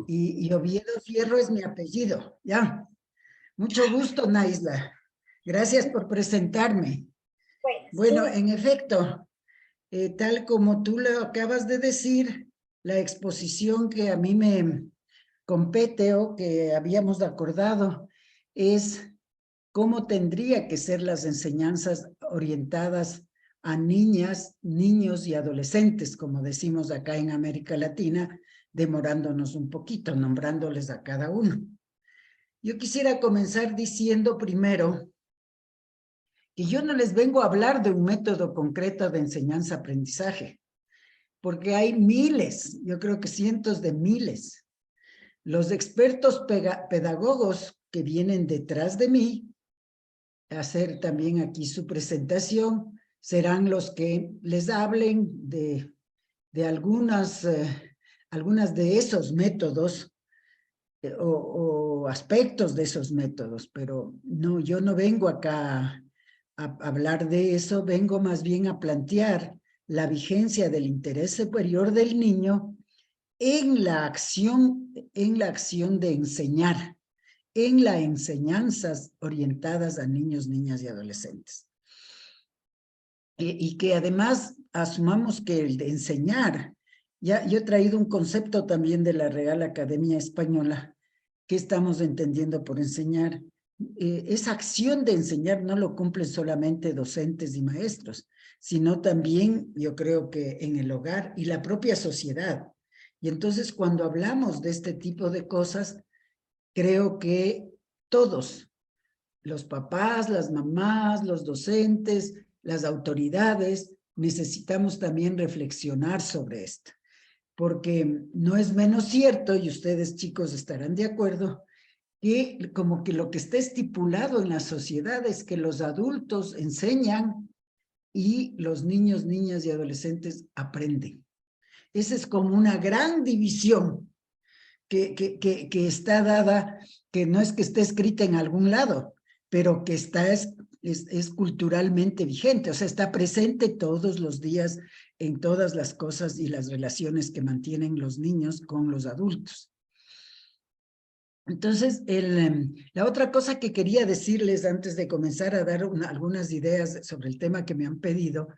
y Oviedo Fierro es mi apellido, ¿ya? Mucho gusto, Naisla. Gracias por presentarme. Bueno, Bueno, sí, en efecto, tal como tú lo acabas de decir, la exposición que a mí me compete o que habíamos acordado es cómo tendría que ser las enseñanzas orientadas a niñas, niños y adolescentes, como decimos acá en América Latina, demorándonos un poquito, nombrándoles a cada uno. Yo quisiera comenzar diciendo primero que yo no les vengo a hablar de un método concreto de enseñanza-aprendizaje, porque hay miles, yo creo que cientos de miles. Los expertos pedagogos que vienen detrás de mí a hacer también aquí su presentación serán los que les hablen de algunas de esos métodos o aspectos de esos métodos, pero no, yo no vengo acá a hablar de eso, vengo más bien a plantear la vigencia del interés superior del niño en la acción de enseñar, en las enseñanzas orientadas a niños, niñas y adolescentes. Y que además asumamos que el de enseñar, ya yo he traído un concepto también de la Real Academia Española, que estamos entendiendo por enseñar. Esa acción de enseñar no lo cumplen solamente docentes y maestros, sino también yo creo que en el hogar y la propia sociedad. Y entonces cuando hablamos de este tipo de cosas, creo que todos, los papás, las mamás, los docentes, las autoridades, necesitamos también reflexionar sobre esto, porque no es menos cierto, y ustedes chicos estarán de acuerdo, que como que lo que está estipulado en la sociedad es que los adultos enseñan y los niños, niñas y adolescentes aprenden. Esa es como una gran división que está dada, que no es que esté escrita en algún lado, pero que está es culturalmente vigente, o sea, está presente todos los días en todas las cosas y las relaciones que mantienen los niños con los adultos. Entonces, la otra cosa que quería decirles antes de comenzar a dar algunas ideas sobre el tema que me han pedido,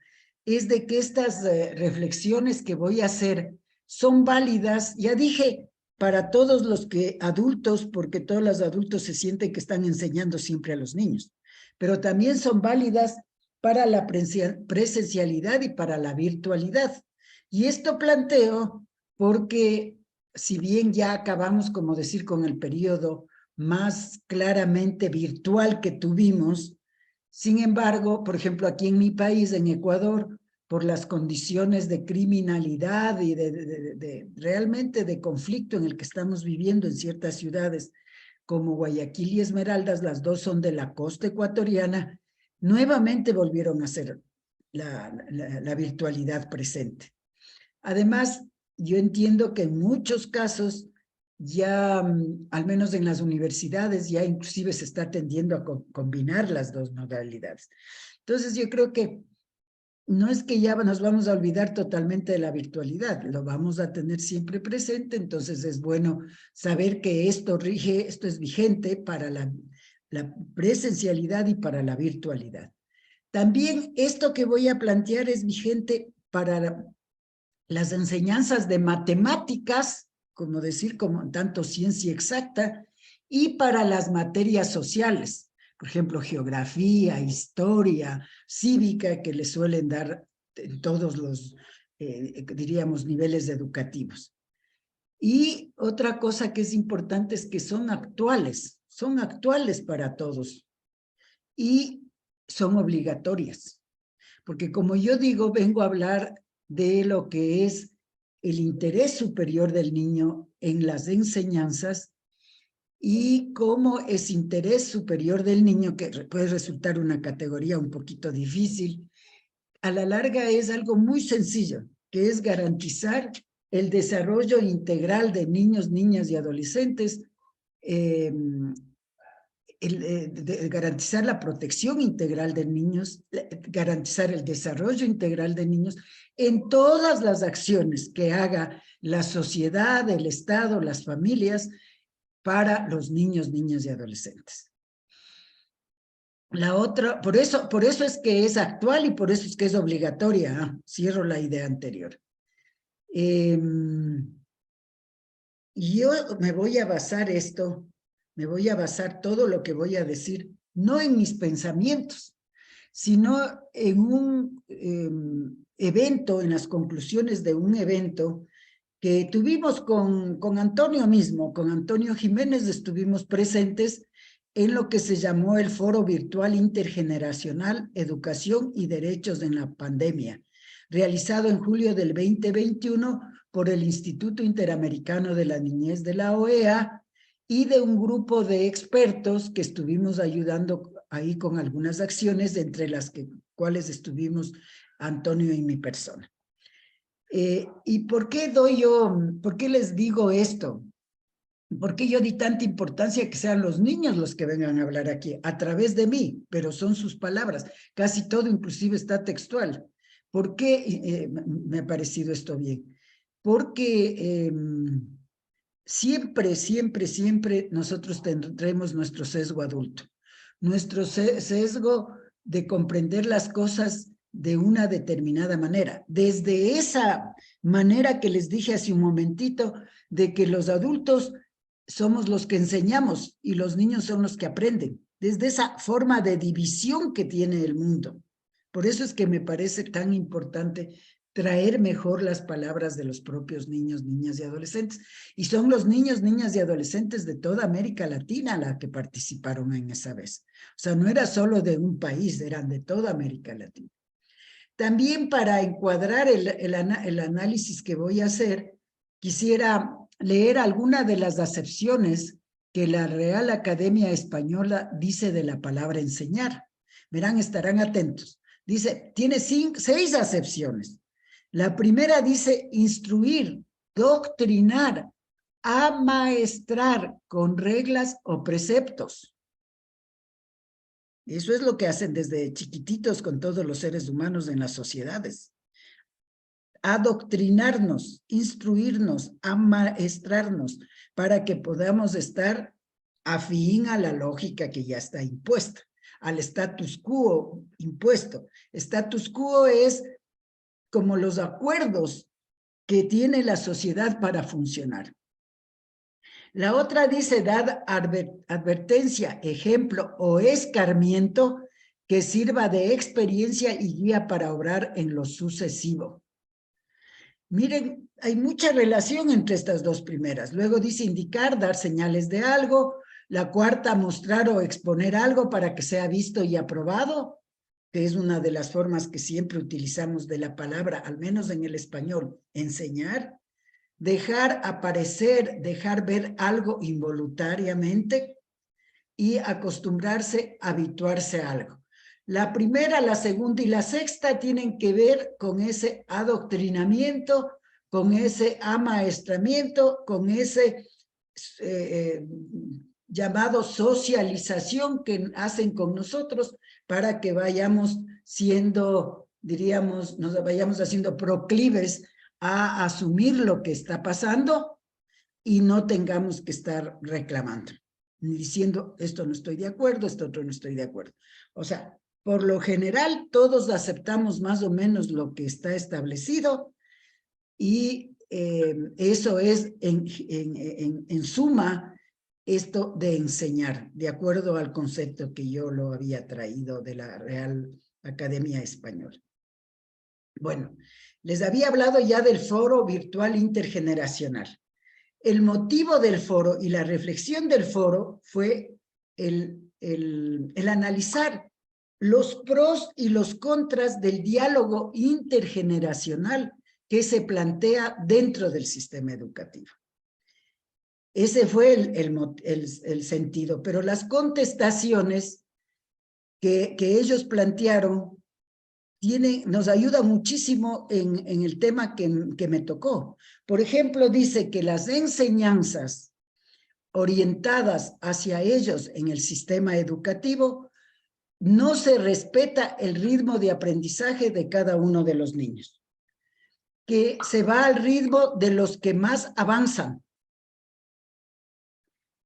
es de que estas reflexiones que voy a hacer son válidas, ya dije, para todos los que adultos, porque todos los adultos se sienten que están enseñando siempre a los niños, pero también son válidas para la presencialidad y para la virtualidad. Y esto planteo porque si bien ya acabamos, como decir, con el periodo más claramente virtual que tuvimos, sin embargo, por ejemplo, aquí en mi país, en Ecuador, por las condiciones de criminalidad y realmente de conflicto en el que estamos viviendo en ciertas ciudades como Guayaquil y Esmeraldas, las dos son de la costa ecuatoriana, nuevamente volvieron a ser la virtualidad presente. Además, yo entiendo que en muchos casos ya, al menos en las universidades, ya inclusive se está tendiendo a combinar las dos modalidades. Entonces, yo creo que no es que ya nos vamos a olvidar totalmente de la virtualidad, lo vamos a tener siempre presente, entonces es bueno saber que esto rige, esto es vigente para la presencialidad y para la virtualidad. También esto que voy a plantear es vigente para las enseñanzas de matemáticas, como decir, como tanto ciencia exacta, y para las materias sociales, por ejemplo, geografía, historia, cívica, que le suelen dar en todos los, diríamos, niveles educativos. Y otra cosa que es importante es que son actuales para todos y son obligatorias. Porque como yo digo, vengo a hablar de lo que es el interés superior del niño en las enseñanzas y cómo es interés superior del niño, que puede resultar una categoría un poquito difícil, a la larga es algo muy sencillo, que es garantizar el desarrollo integral de niños, niñas y adolescentes garantizar la protección integral de niños, garantizar el desarrollo integral de niños en todas las acciones que haga la sociedad, el Estado, las familias para los niños, niñas y adolescentes. La otra, por eso es que es actual y por eso es que es obligatoria. Cierro la idea anterior. Yo me voy a basar todo lo que voy a decir, no en mis pensamientos, sino en un evento, en las conclusiones de un evento que tuvimos con Antonio mismo, con Antonio Jiménez, estuvimos presentes en lo que se llamó el Foro Virtual Intergeneracional, Educación y Derechos en la Pandemia, realizado en julio del 2021 por el Instituto Interamericano de la Niñez de la OEA y de un grupo de expertos que estuvimos ayudando ahí con algunas acciones, entre las cuales estuvimos Antonio y mi persona. ¿Y por qué les digo esto? ¿Por qué yo di tanta importancia que sean los niños los que vengan a hablar aquí, a través de mí? Pero son sus palabras, casi todo inclusive está textual. ¿Por qué me ha parecido esto bien? Porque siempre nosotros tendremos nuestro sesgo adulto, nuestro sesgo de comprender las cosas de una determinada manera. Desde esa manera que les dije hace un momentito, de que los adultos somos los que enseñamos y los niños son los que aprenden, desde esa forma de división que tiene el mundo. Por eso es que me parece tan importante traer mejor las palabras de los propios niños, niñas y adolescentes. Y son los niños, niñas y adolescentes de toda América Latina la que participaron en esa vez. O sea, no era solo de un país, eran de toda América Latina. También para encuadrar el análisis que voy a hacer, quisiera leer alguna de las acepciones que la Real Academia Española dice de la palabra enseñar. Verán, estarán atentos. Dice, tiene 6 acepciones. La primera dice instruir, doctrinar, amaestrar con reglas o preceptos. Eso es lo que hacen desde chiquititos con todos los seres humanos en las sociedades. Adoctrinarnos, instruirnos, amaestrarnos, para que podamos estar afín a la lógica que ya está impuesta, al status quo impuesto. Status quo es como los acuerdos que tiene la sociedad para funcionar. La otra dice dar advertencia, ejemplo o escarmiento que sirva de experiencia y guía para obrar en lo sucesivo. Miren, hay mucha relación entre estas dos primeras. Luego dice indicar, dar señales de algo. La cuarta, mostrar o exponer algo para que sea visto y aprobado, que es una de las formas que siempre utilizamos de la palabra, al menos en el español, enseñar. Dejar aparecer, dejar ver algo involuntariamente y acostumbrarse, habituarse a algo. La primera, la segunda y la sexta tienen que ver con ese adoctrinamiento, con ese amaestramiento, con ese llamado socialización que hacen con nosotros para que vayamos siendo, diríamos, nos vayamos haciendo proclives a asumir lo que está pasando y no tengamos que estar reclamando, diciendo esto no estoy de acuerdo, esto otro no estoy de acuerdo. O sea, por lo general todos aceptamos más o menos lo que está establecido y eso es en suma esto de enseñar, de acuerdo al concepto que yo lo había traído de la Real Academia Española. Bueno, les había hablado ya del foro virtual intergeneracional. El motivo del foro y la reflexión del foro fue el analizar los pros y los contras del diálogo intergeneracional que se plantea dentro del sistema educativo. Ese fue el sentido, pero las contestaciones que ellos plantearon nos ayuda muchísimo en el tema que me tocó. Por ejemplo, dice que las enseñanzas orientadas hacia ellos en el sistema educativo, no se respeta el ritmo de aprendizaje de cada uno de los niños, que se va al ritmo de los que más avanzan.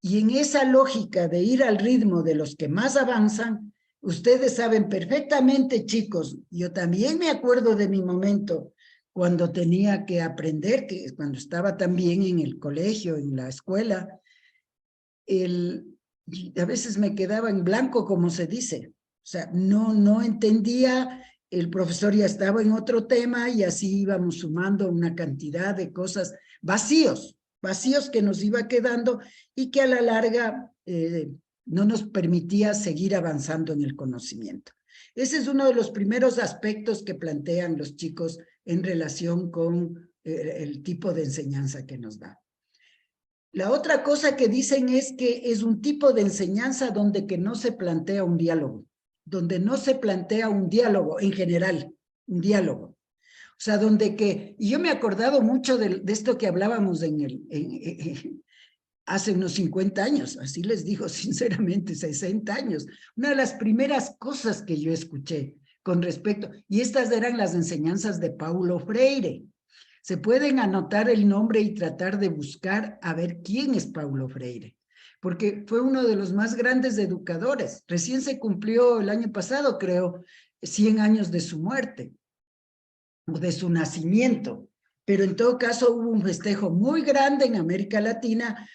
Y en esa lógica de ir al ritmo de los que más avanzan, ustedes saben perfectamente, chicos, yo también me acuerdo de mi momento cuando tenía que aprender, que cuando estaba también en el colegio, en la escuela, a veces me quedaba en blanco, como se dice. O sea, no entendía, el profesor ya estaba en otro tema y así íbamos sumando una cantidad de cosas vacíos que nos iba quedando y que a la larga no nos permitía seguir avanzando en el conocimiento. Ese es uno de los primeros aspectos que plantean los chicos en relación con el tipo de enseñanza que nos da. La otra cosa que dicen es que es un tipo de enseñanza donde que no se plantea un diálogo, donde no se plantea un diálogo en general, un diálogo. O sea, donde que, y yo me he acordado mucho de esto que hablábamos hace unos 50 años, así les digo sinceramente, 60 años. Una de las primeras cosas que yo escuché con respecto, y estas eran las enseñanzas de Paulo Freire. Se pueden anotar el nombre y tratar de buscar a ver quién es Paulo Freire, porque fue uno de los más grandes educadores. Recién se cumplió el año pasado, creo, 100 años de su muerte, o de su nacimiento. Pero en todo caso hubo un festejo muy grande en América Latina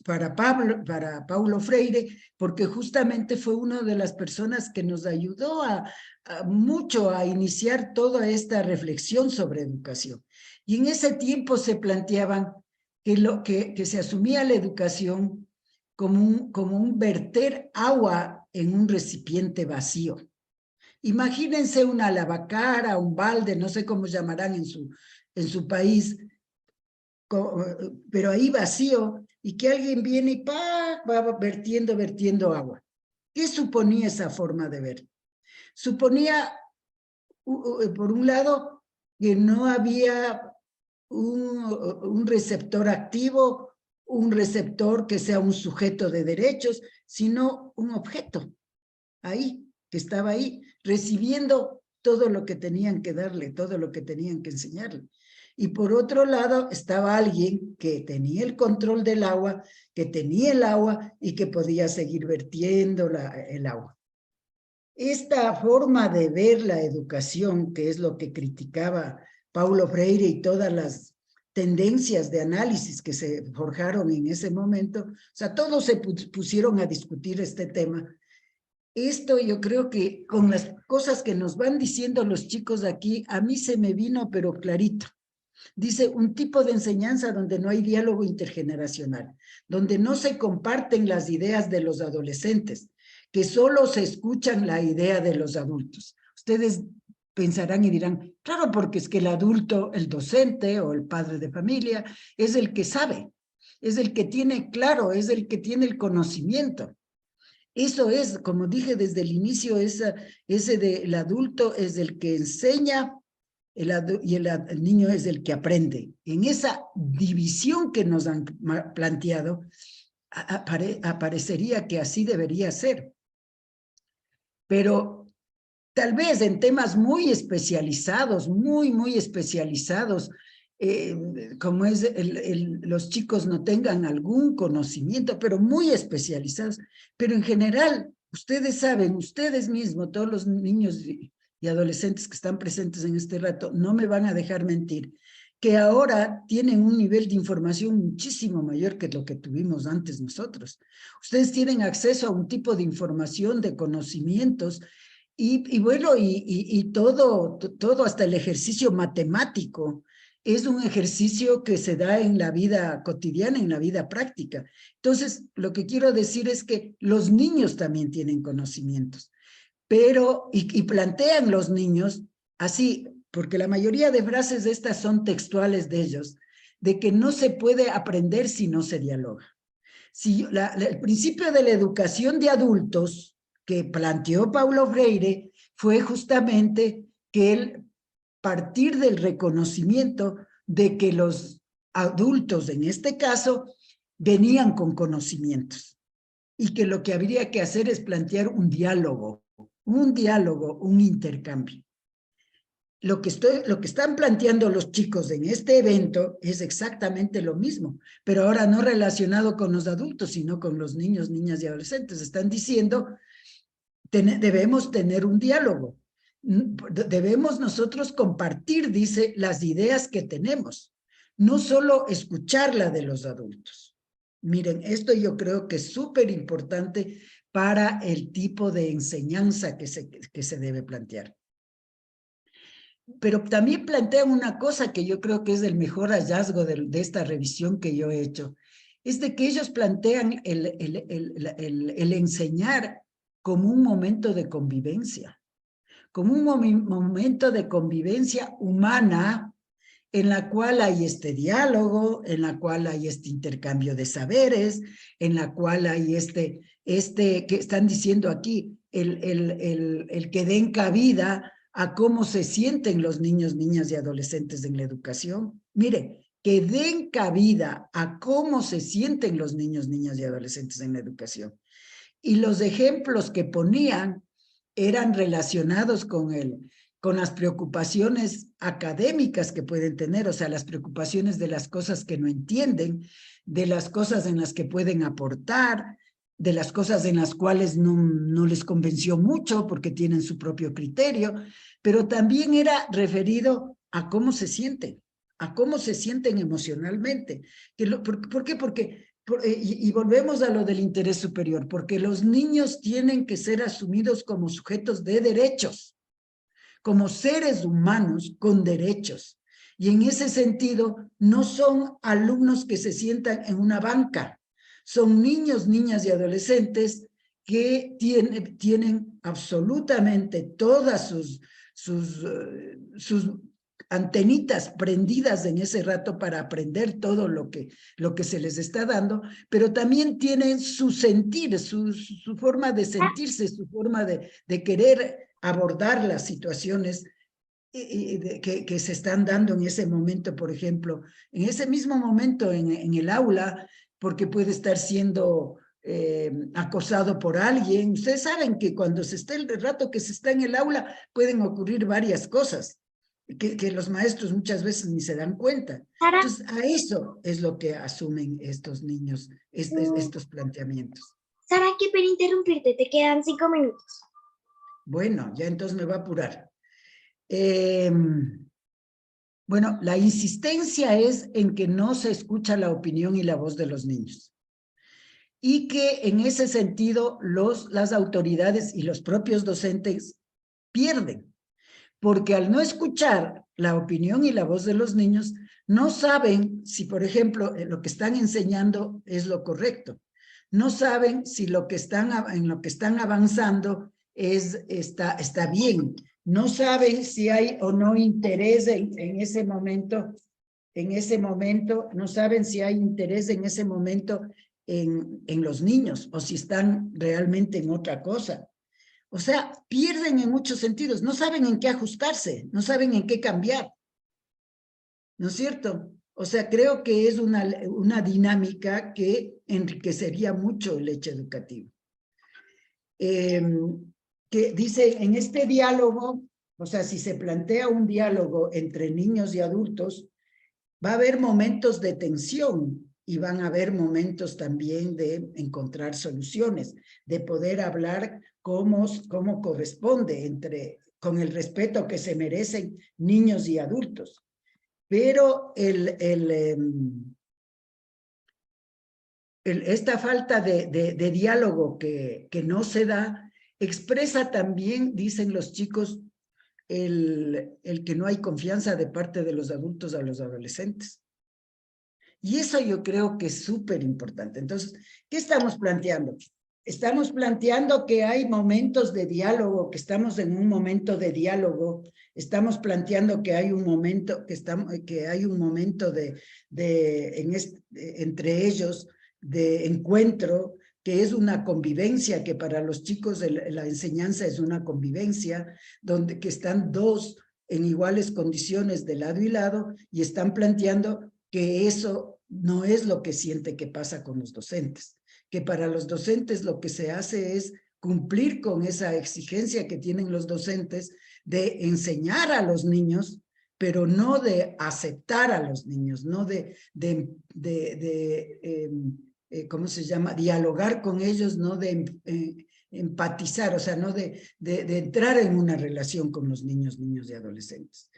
para Paulo Freire, porque justamente fue una de las personas que nos ayudó mucho a iniciar toda esta reflexión sobre educación. Y en ese tiempo se planteaban que se asumía la educación como un verter agua en un recipiente vacío. Imagínense una lavacara, un balde, no sé cómo llamarán en su país, pero ahí vacío, y que alguien viene y va vertiendo agua. ¿Qué suponía esa forma de ver? Suponía, por un lado, que no había un receptor activo, un receptor que sea un sujeto de derechos, sino un objeto ahí, que estaba ahí, recibiendo todo lo que tenían que darle, todo lo que tenían que enseñarle. Y por otro lado estaba alguien que tenía el control del agua, que tenía el agua y que podía seguir vertiendo el agua. Esta forma de ver la educación, que es lo que criticaba Paulo Freire y todas las tendencias de análisis que se forjaron en ese momento, o sea, todos se pusieron a discutir este tema. Esto yo creo que con las cosas que nos van diciendo los chicos aquí, a mí se me vino pero clarito. Dice, un tipo de enseñanza donde no hay diálogo intergeneracional, donde no se comparten las ideas de los adolescentes, que solo se escuchan la idea de los adultos. Ustedes pensarán y dirán, claro, porque es que el adulto, el docente o el padre de familia, es el que sabe, es el que tiene claro, es el que tiene el conocimiento. Eso es, como dije desde el inicio, ese del adulto es el que enseña y el niño es el que aprende. En esa división que nos han planteado, aparecería que así debería ser. Pero tal vez en temas muy especializados, muy especializados, como es los chicos no tengan algún conocimiento, pero muy especializados. Pero en general, ustedes saben, ustedes mismos, todos los niños y adolescentes que están presentes en este rato, no me van a dejar mentir, que ahora tienen un nivel de información muchísimo mayor que lo que tuvimos antes nosotros. Ustedes tienen acceso a un tipo de información, de conocimientos, y bueno, y todo hasta el ejercicio matemático es un ejercicio que se da en la vida cotidiana, en la vida práctica. Entonces, lo que quiero decir es que los niños también tienen conocimientos, pero, y plantean los niños así, porque la mayoría de frases de estas son textuales de ellos, de que no se puede aprender si no se dialoga. Si el principio de la educación de adultos que planteó Paulo Freire fue justamente que él partir del reconocimiento de que los adultos, en este caso, venían con conocimientos y que lo que habría que hacer es plantear un diálogo, un intercambio. Lo que están planteando los chicos en este evento es exactamente lo mismo, pero ahora no relacionado con los adultos, sino con los niños, niñas y adolescentes. Están diciendo, debemos tener un diálogo. Debemos nosotros compartir, dice, las ideas que tenemos, no solo escuchar la de los adultos. Miren, esto yo creo que es súper importante para el tipo de enseñanza que se debe plantear. Pero también plantean una cosa que yo creo que es el mejor hallazgo de esta revisión que yo he hecho, es de que ellos plantean el enseñar como un momento de convivencia, como un momento de convivencia humana en la cual hay este diálogo, en la cual hay este intercambio de saberes, en la cual hay este que están diciendo aquí, el que den cabida a cómo se sienten los niños, niñas y adolescentes en la educación. Mire, que den cabida a cómo se sienten los niños, niñas y adolescentes en la educación. Y los ejemplos que ponían eran relacionados con las preocupaciones académicas que pueden tener, o sea, las preocupaciones de las cosas que no entienden, de las cosas en las que pueden aportar, de las cosas en las cuales no les convenció mucho porque tienen su propio criterio, pero también era referido a cómo se sienten emocionalmente. ¿Por qué? Porque y volvemos a lo del interés superior, porque los niños tienen que ser asumidos como sujetos de derechos, como seres humanos con derechos. Y en ese sentido, no son alumnos que se sientan en una banca, son niños, niñas y adolescentes que tienen absolutamente todas sus antenitas prendidas en ese rato para aprender todo lo que se les está dando, pero también tienen su sentir, su forma de sentirse, su forma de querer abordar las situaciones que se están dando en ese momento, por ejemplo, en ese mismo momento en el aula, porque puede estar siendo acosado por alguien. Ustedes saben que cuando se está el rato que se está en el aula pueden ocurrir varias cosas que los maestros muchas veces ni se dan cuenta. Sara, Entonces, a eso es lo que asumen estos niños, estos planteamientos. Sara, qué pena interrumpirte, te quedan 5 minutos. Bueno, ya entonces me va a apurar. Bueno, la insistencia es en que no se escucha la opinión y la voz de los niños. Y que en ese sentido las autoridades y los propios docentes pierden. Porque al no escuchar la opinión y la voz de los niños, no saben si, por ejemplo, lo que están enseñando es lo correcto. No saben si en lo que están avanzando está bien. No saben si hay o no interés en ese momento, no saben si hay interés en ese momento en los niños o si están realmente en otra cosa. O sea, pierden en muchos sentidos, no saben en qué ajustarse, no saben en qué cambiar, ¿no es cierto? O sea, creo que es una dinámica que enriquecería mucho el hecho educativo. Que dice, en este diálogo, o sea, si se plantea un diálogo entre niños y adultos, va a haber momentos de tensión y van a haber momentos también de encontrar soluciones, de poder hablar cómo corresponde con el respeto que se merecen niños y adultos. Pero esta falta de diálogo que no se da, expresa también, dicen los chicos, el que no hay confianza de parte de los adultos a los adolescentes. Y eso yo creo que es súper importante. Entonces, ¿qué estamos planteando? Estamos planteando que hay momentos de diálogo, que estamos en un momento de diálogo, estamos planteando que hay un momento, que hay un momento entre ellos de encuentro, que es una convivencia, que para los chicos la enseñanza es una convivencia, que están dos en iguales condiciones de lado y lado, y están planteando que eso no es lo que siente que pasa con los docentes, que para los docentes lo que se hace es cumplir con esa exigencia que tienen los docentes de enseñar a los niños, pero no de aceptar a los niños, no ¿cómo se llama? Dialogar con ellos, no de empatizar, o sea, no de entrar en una relación con los niños y adolescentes.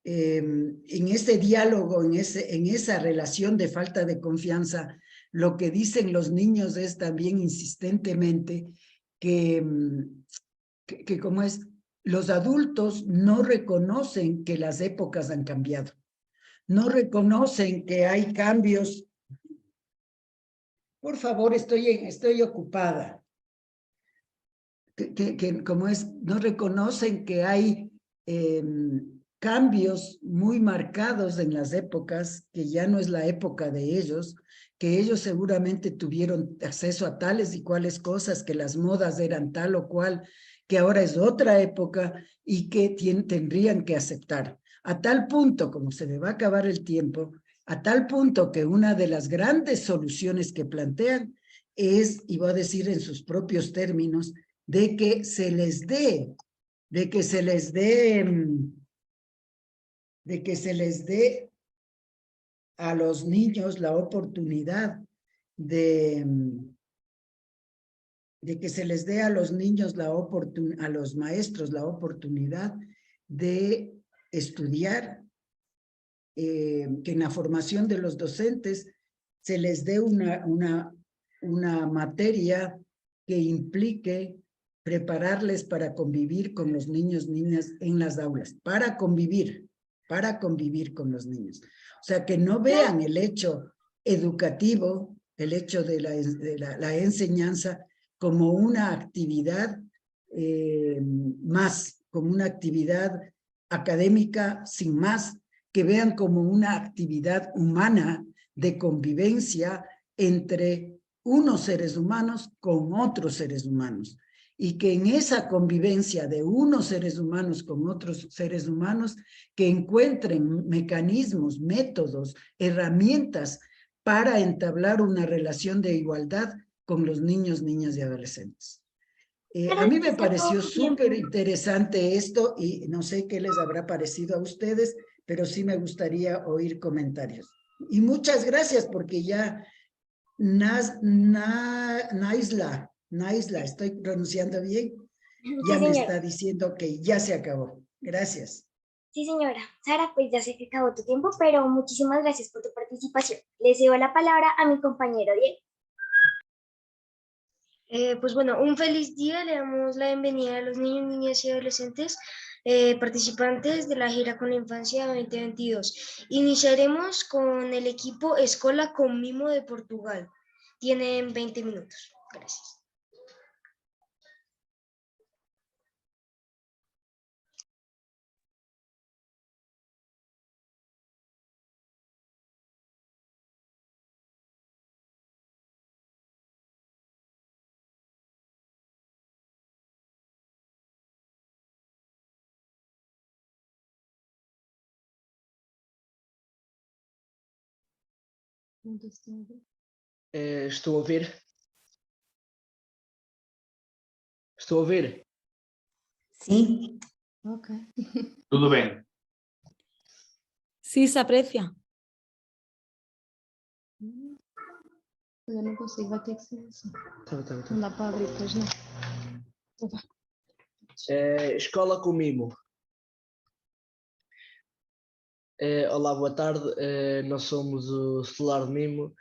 En ese diálogo, en esa relación de falta de confianza, lo que dicen los niños es también insistentemente que como es, los adultos no reconocen que las épocas han cambiado, no reconocen que hay cambios. Por favor, estoy ocupada. Como es, no reconocen que hay cambios muy marcados en las épocas, que ya no es la época de ellos, que ellos seguramente tuvieron acceso a tales y cuales cosas, que las modas eran tal o cual, que ahora es otra época y que tendrían que aceptar. A tal punto, como se me va a acabar el tiempo, a tal punto que una de las grandes soluciones que plantean es, y voy a decir en sus propios términos, de que se les dé a los niños la oportunidad de que se les dé a los niños a los maestros la oportunidad de estudiar, que en la formación de los docentes se les dé una materia que implique prepararles para convivir con los niños, niñas en las aulas, para convivir con los niños. O sea, que no vean el hecho educativo, el hecho de la enseñanza como una actividad más, como una actividad académica sin más, que vean como una actividad humana de convivencia entre unos seres humanos con otros seres humanos, y que en esa convivencia de unos seres humanos con otros seres humanos, que encuentren mecanismos, métodos, herramientas para entablar una relación de igualdad con los niños, niñas y adolescentes. A mí me pareció súper interesante esto y no sé qué les habrá parecido a ustedes, pero sí me gustaría oír comentarios. Y muchas gracias porque ya Naisla, estoy pronunciando bien, ya me está diciendo que ya se acabó. Gracias. Sí, señora. Sara, pues ya sé que acabó tu tiempo, pero muchísimas gracias por tu participación. Le cedo la palabra a mi compañero Diego. Pues bueno, un feliz día. Le damos la bienvenida a los niños, niñas y adolescentes participantes de la gira con la infancia 2022. Iniciaremos con el equipo Escola con Mimo de Portugal. Tienen 20 minutos. Gracias. Estou a ouvir? Estou a ouvir? Sí. Ok. Tudo bem. Sí, se aprecia. Eu não consigo, vai ter que ser assim. Tá. Não dá para abrir, pois não. Escola com Mimo. Olá, boa tarde. Nós somos o Solar de Mimo,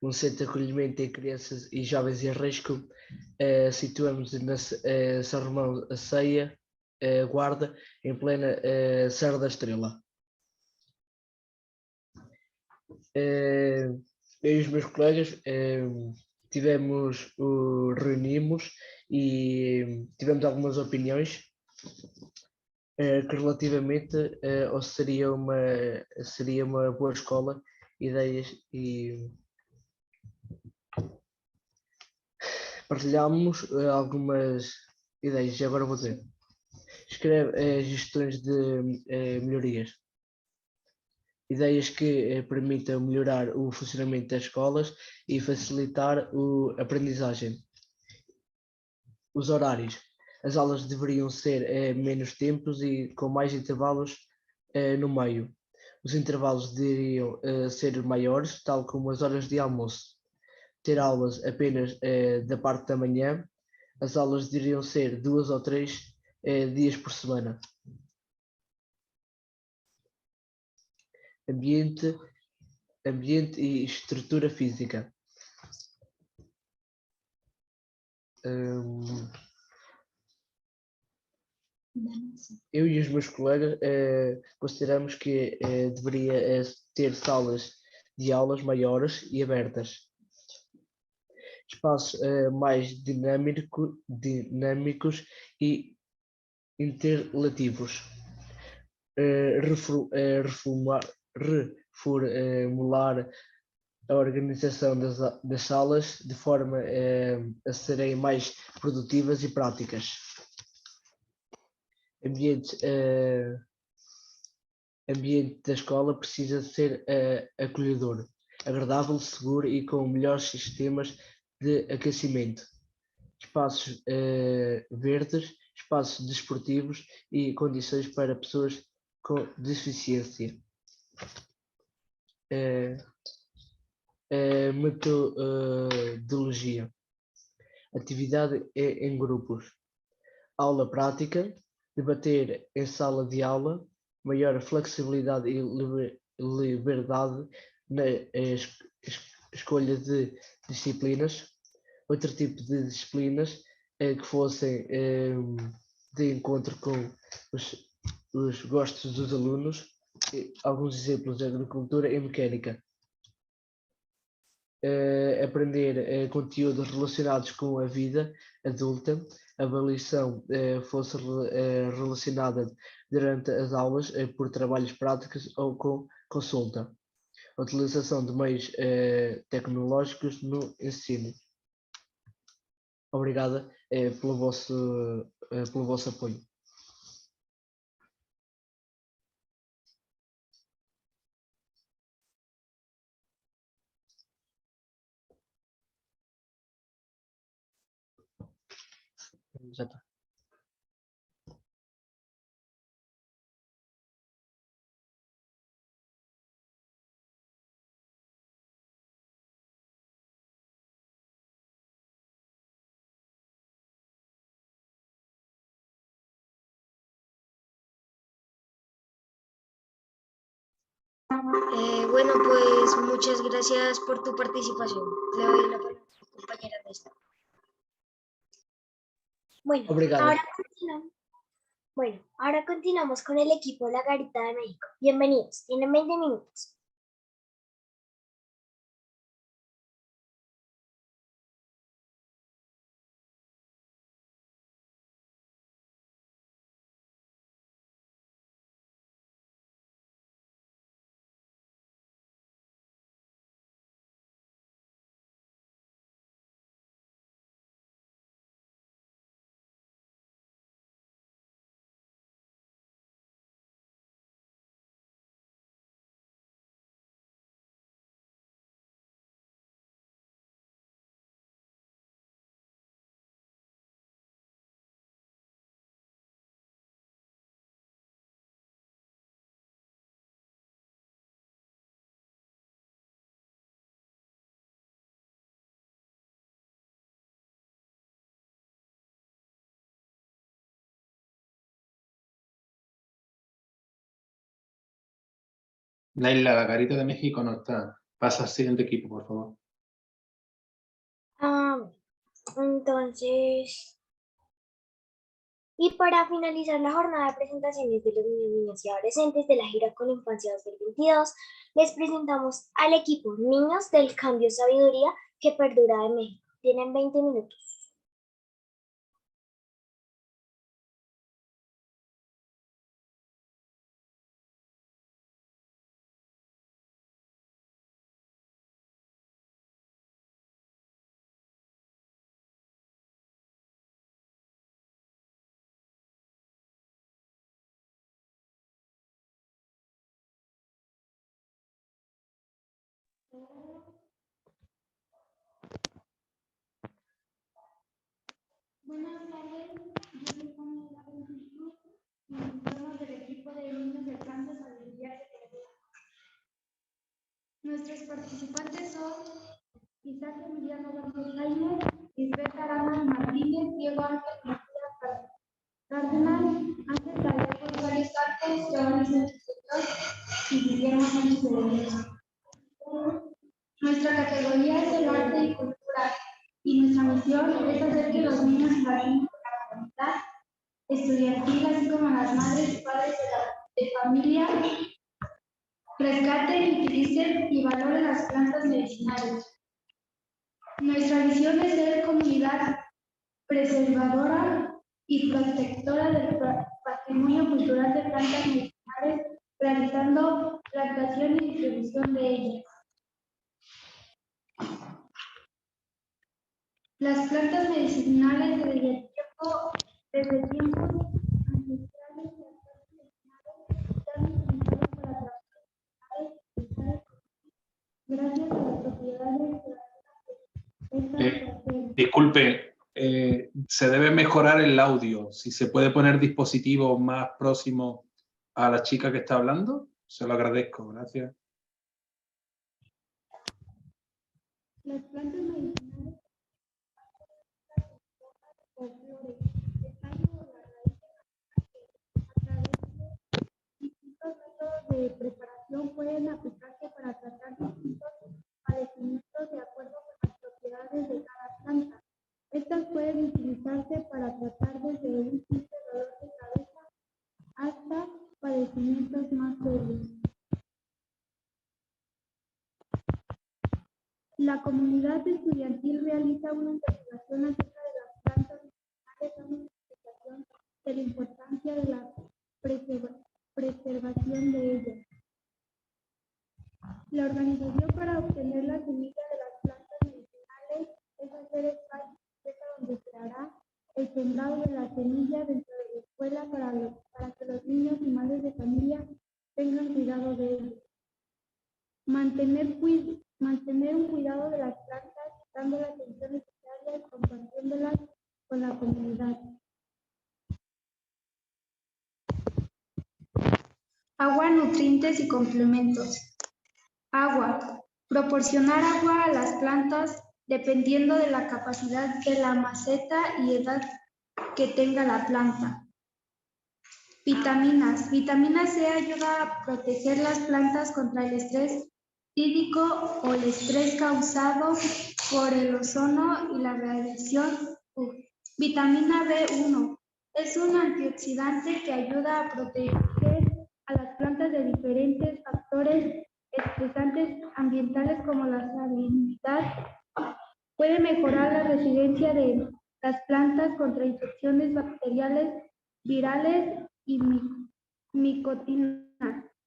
um centro de acolhimento de crianças e jovens em risco. Situamos na São Romão a Ceia, Guarda, em plena Serra da Estrela. Eu e os meus colegas reunimos e tivemos algumas opiniões que relativamente ou seria uma boa escola, ideias, e partilhámos algumas ideias, e agora vou dizer. Escreve gestões de melhorias. ideias que permitam melhorar o funcionamento das escolas e facilitar a aprendizagem. Os horários. As aulas deveriam ser menos tempos e com mais intervalos no meio. Os intervalos deveriam ser maiores, tal como as horas de almoço. Ter aulas apenas da parte da manhã. As aulas deveriam ser 2 ou 3 dias por semana. Ambiente e estrutura física. Eu e os meus colegas consideramos que deveria ter salas de aulas maiores e abertas, espaços mais dinâmicos e interlativos, reformular a organização das salas de forma a serem mais produtivas e práticas. Ambiente da escola precisa ser acolhedor, agradável, seguro e com melhores sistemas de aquecimento. Espaços verdes, espaços desportivos e condições para pessoas com deficiência. Metodologia. Atividade em grupos. Aula prática. Debater em sala de aula. Maior flexibilidade e liberdade na escolha de disciplinas. Outro tipo de disciplinas que fossem de encontro com os gostos dos alunos. Alguns exemplos de agricultura e mecânica. Aprender conteúdos relacionados com a vida adulta, a avaliação fosse relacionada durante as aulas por trabalhos práticos ou com consulta, a utilização de meios tecnológicos no ensino. Obrigada pelo vosso apoio. Já está. Bueno, pues muchas gracias por tu participación. Le doy la palabra a mi compañera Néstor. Obrigado. Ahora continuamos con el equipo La Garita de México. Bienvenidos, tienen 20 minutos. Naila, la Garita de México no está. Pasa al siguiente equipo, por favor. Entonces, y para finalizar la jornada de presentaciones de los niños, niñas y adolescentes de la gira con Infancia 2022, les presentamos al equipo Niños del Cambio Sabiduría que Perdura de México. Tienen 20 minutos. Buenas tardes, yo soy Pamela Francisco y somos del equipo de niños de plantas familiares de Teruel. Nuestros participantes son Isaac Emiliano Vázquez Jaime, Isabel Arana Martínez, Diego Ángel García Cárdenas, Ángel Taller González Artes, Giovanni Sánchez y Guillermo Sánchez de Lorenzo. Nuestra categoría es el arte y cultura y nuestra misión es hacer que los niños y las niñas de la comunidad estudiantil, así como las madres y padres de familia, rescaten, utilicen y valoren las plantas medicinales. Nuestra visión es ser comunidad preservadora y protectora del patrimonio cultural de plantas medicinales, realizando plantación y distribución de ellas. Las plantas medicinales desde tiempos ancestrales y gracias a las propiedades Disculpe, se debe mejorar el audio. Si se puede poner dispositivo más próximo a la chica que está hablando, se lo agradezco. Gracias. Las plantas medicinales o flores, el tallo o la raíz a través de distintos métodos de preparación pueden aplicarse para tratar distintos padecimientos de acuerdo con las propiedades de cada planta. Estas pueden utilizarse para tratar desde un simple dolor de cabeza hasta padecimientos más serios. La comunidad estudiantil realiza una investigación acerca de las plantas medicinales, una investigación de la importancia de la preservación de ellas. La organización para obtener la semilla de las plantas medicinales es hacer espacio donde se hará el sembrado de la semilla dentro de la escuela para que los niños y madres de familia tengan cuidado de ellos. Mantener un cuidado de las plantas, dando la atención necesaria y compartiéndolas con la comunidad. Agua, nutrientes y complementos. Agua. Proporcionar agua a las plantas dependiendo de la capacidad de la maceta y edad que tenga la planta. Vitaminas. Vitamina C ayuda a proteger las plantas contra el estrés hídrico o el estrés causado por el ozono y la radiación UV. Vitamina B1 es un antioxidante que ayuda a proteger a las plantas de diferentes factores estresantes ambientales como la salinidad. Puede mejorar la resiliencia de las plantas contra infecciones bacteriales, virales y micotina.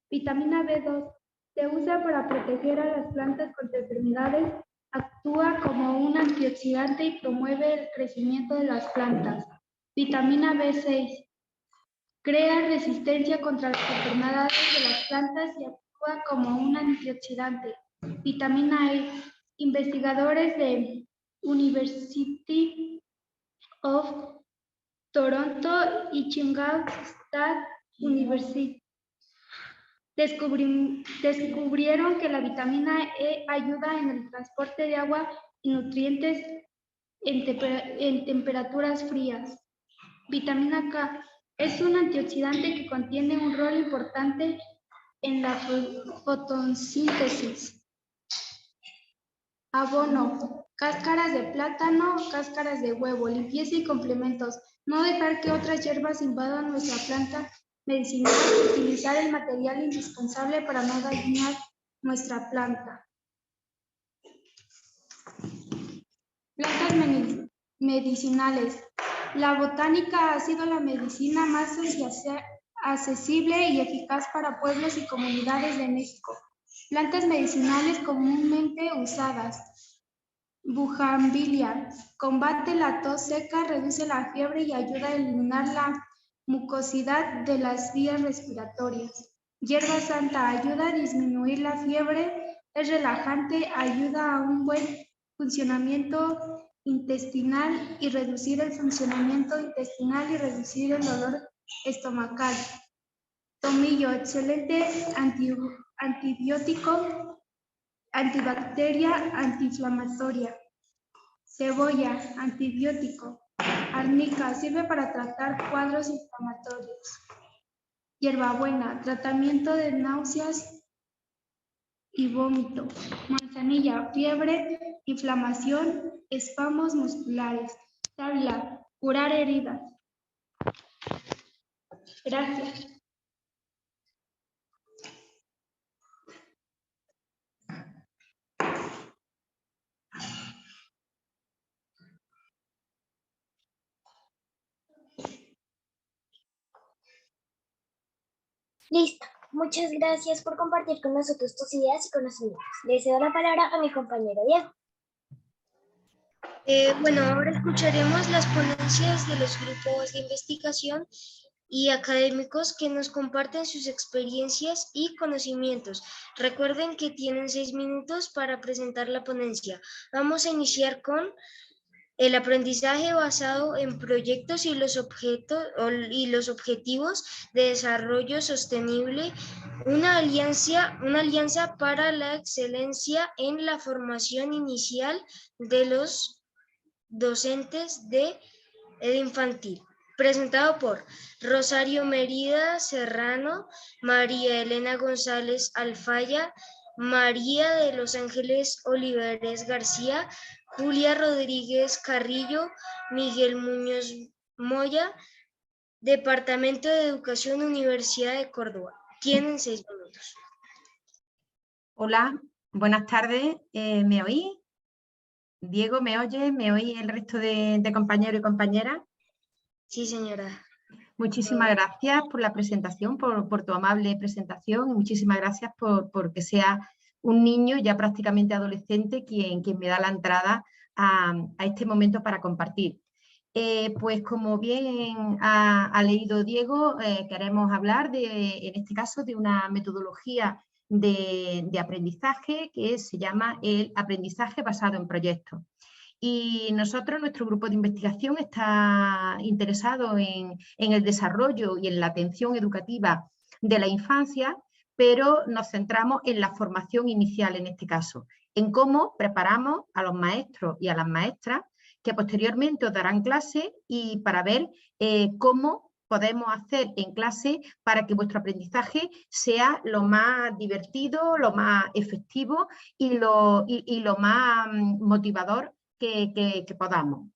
Vitamina B2 se usa para proteger a las plantas contra enfermedades, actúa como un antioxidante y promueve el crecimiento de las plantas. Vitamina B6 crea resistencia contra las enfermedades de las plantas y actúa como un antioxidante. Vitamina E. Investigadores de University of Toronto y Chicago State University descubrieron que la vitamina E ayuda en el transporte de agua y nutrientes en temperaturas frías. Vitamina K es un antioxidante que contiene un rol importante en la fotosíntesis. Abono, cáscaras de plátano, cáscaras de huevo, limpieza y complementos. No dejar que otras hierbas invadan nuestra planta medicinal y utilizar el material indispensable para no dañar nuestra planta. Plantas medicinales. La botánica ha sido la medicina más accesible y eficaz para pueblos y comunidades de México. Plantas medicinales comúnmente usadas. Bugambilia. Combate la tos seca, reduce la fiebre y ayuda a eliminar la mucosidad de las vías respiratorias. Hierba santa. Ayuda a disminuir la fiebre, es relajante, ayuda a un buen funcionamiento intestinal y reducir el dolor estomacal. Tomillo, excelente antibiótico, antibacteria, antiinflamatoria. Cebolla, antibiótico. Arnica, sirve para tratar cuadros inflamatorios. Hierbabuena, tratamiento de náuseas y vómito. Manzanilla, fiebre, inflamación, espasmos musculares. Sábila, curar heridas. Gracias. Listo. Muchas gracias por compartir con nosotros tus ideas y conocimientos. Le cedo la palabra a mi compañero Diego. Bueno, ahora escucharemos las ponencias de los grupos de investigación y académicos que nos comparten sus experiencias y conocimientos. Recuerden que tienen 6 minutos para presentar la ponencia. Vamos a iniciar con el aprendizaje basado en proyectos y los objetivos de desarrollo sostenible, una alianza para la excelencia en la formación inicial de los docentes de infantil, presentado por Rosario Mérida Serrano, María Elena González Alfaya, María de los Ángeles Olivares García, Julia Rodríguez Carrillo, Miguel Muñoz Moya, Departamento de Educación, Universidad de Córdoba. Tienen 6 minutos. Hola, buenas tardes. ¿Me oí? Diego, ¿me oye? ¿Me oí el resto de compañeros y compañeras? Sí, señora. Muchísimas gracias por la presentación, por tu amable presentación, y muchísimas gracias por que sea un niño ya prácticamente adolescente quien me da la entrada a este momento para compartir. Pues como bien ha leído Diego, queremos hablar en este caso de una metodología de aprendizaje que se llama el aprendizaje basado en proyectos. Y nosotros, nuestro grupo de investigación está interesado en el desarrollo y en la atención educativa de la infancia, pero nos centramos en la formación inicial en este caso, en cómo preparamos a los maestros y a las maestras que posteriormente os darán clase y para ver cómo podemos hacer en clase para que vuestro aprendizaje sea lo más divertido, lo más efectivo y lo más motivador que podamos.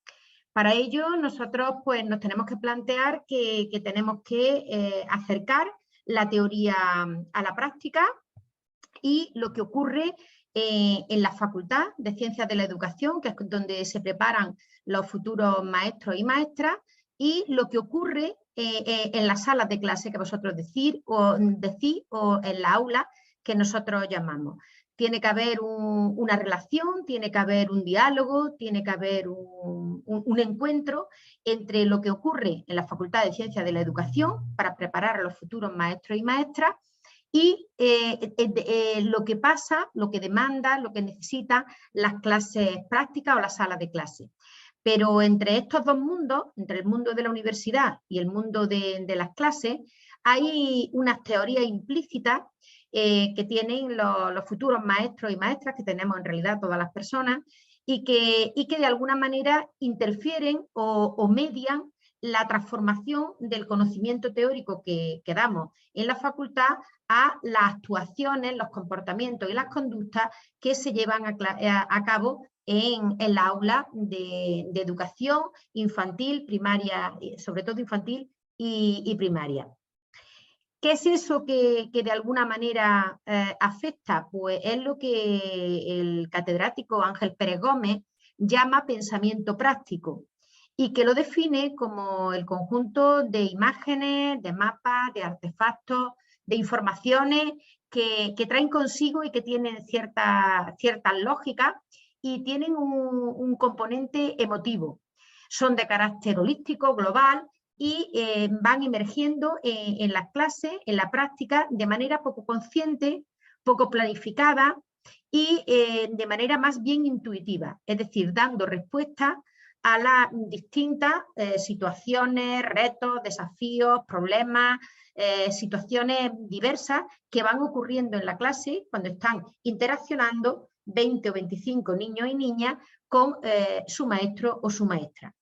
Para ello nosotros pues nos tenemos que plantear que tenemos que acercar la teoría a la práctica y lo que ocurre en la Facultad de Ciencias de la Educación, que es donde se preparan los futuros maestros y maestras, y lo que ocurre en las salas de clase que vosotros decís o en la aula que nosotros llamamos. Tiene que haber una relación, tiene que haber un diálogo, tiene que haber un encuentro entre lo que ocurre en la Facultad de Ciencias de la Educación para preparar a los futuros maestros y maestras y lo que pasa, lo que demanda, lo que necesitan las clases prácticas o las salas de clase. Pero entre estos dos mundos, entre el mundo de la universidad y el mundo de las clases, hay unas teorías implícitas que tienen los futuros maestros y maestras, que tenemos en realidad todas las personas, y que de alguna manera interfieren o median la transformación del conocimiento teórico que damos en la facultad a las actuaciones, los comportamientos y las conductas que se llevan a cabo en la aula de educación infantil, primaria, sobre todo infantil y primaria. ¿Qué es eso que de alguna manera afecta? Pues es lo que el catedrático Ángel Pérez Gómez llama pensamiento práctico y que lo define como el conjunto de imágenes, de mapas, de artefactos, de informaciones que traen consigo y que tienen ciertas lógicas y tienen un componente emotivo. Son de carácter holístico, global, y van emergiendo en las clases, en la práctica, de manera poco consciente, poco planificada, y de manera más bien intuitiva, es decir, dando respuesta a las distintas situaciones, retos, desafíos, problemas, situaciones diversas que van ocurriendo en la clase cuando están interaccionando 20 o 25 niños y niñas con su maestro o su maestra.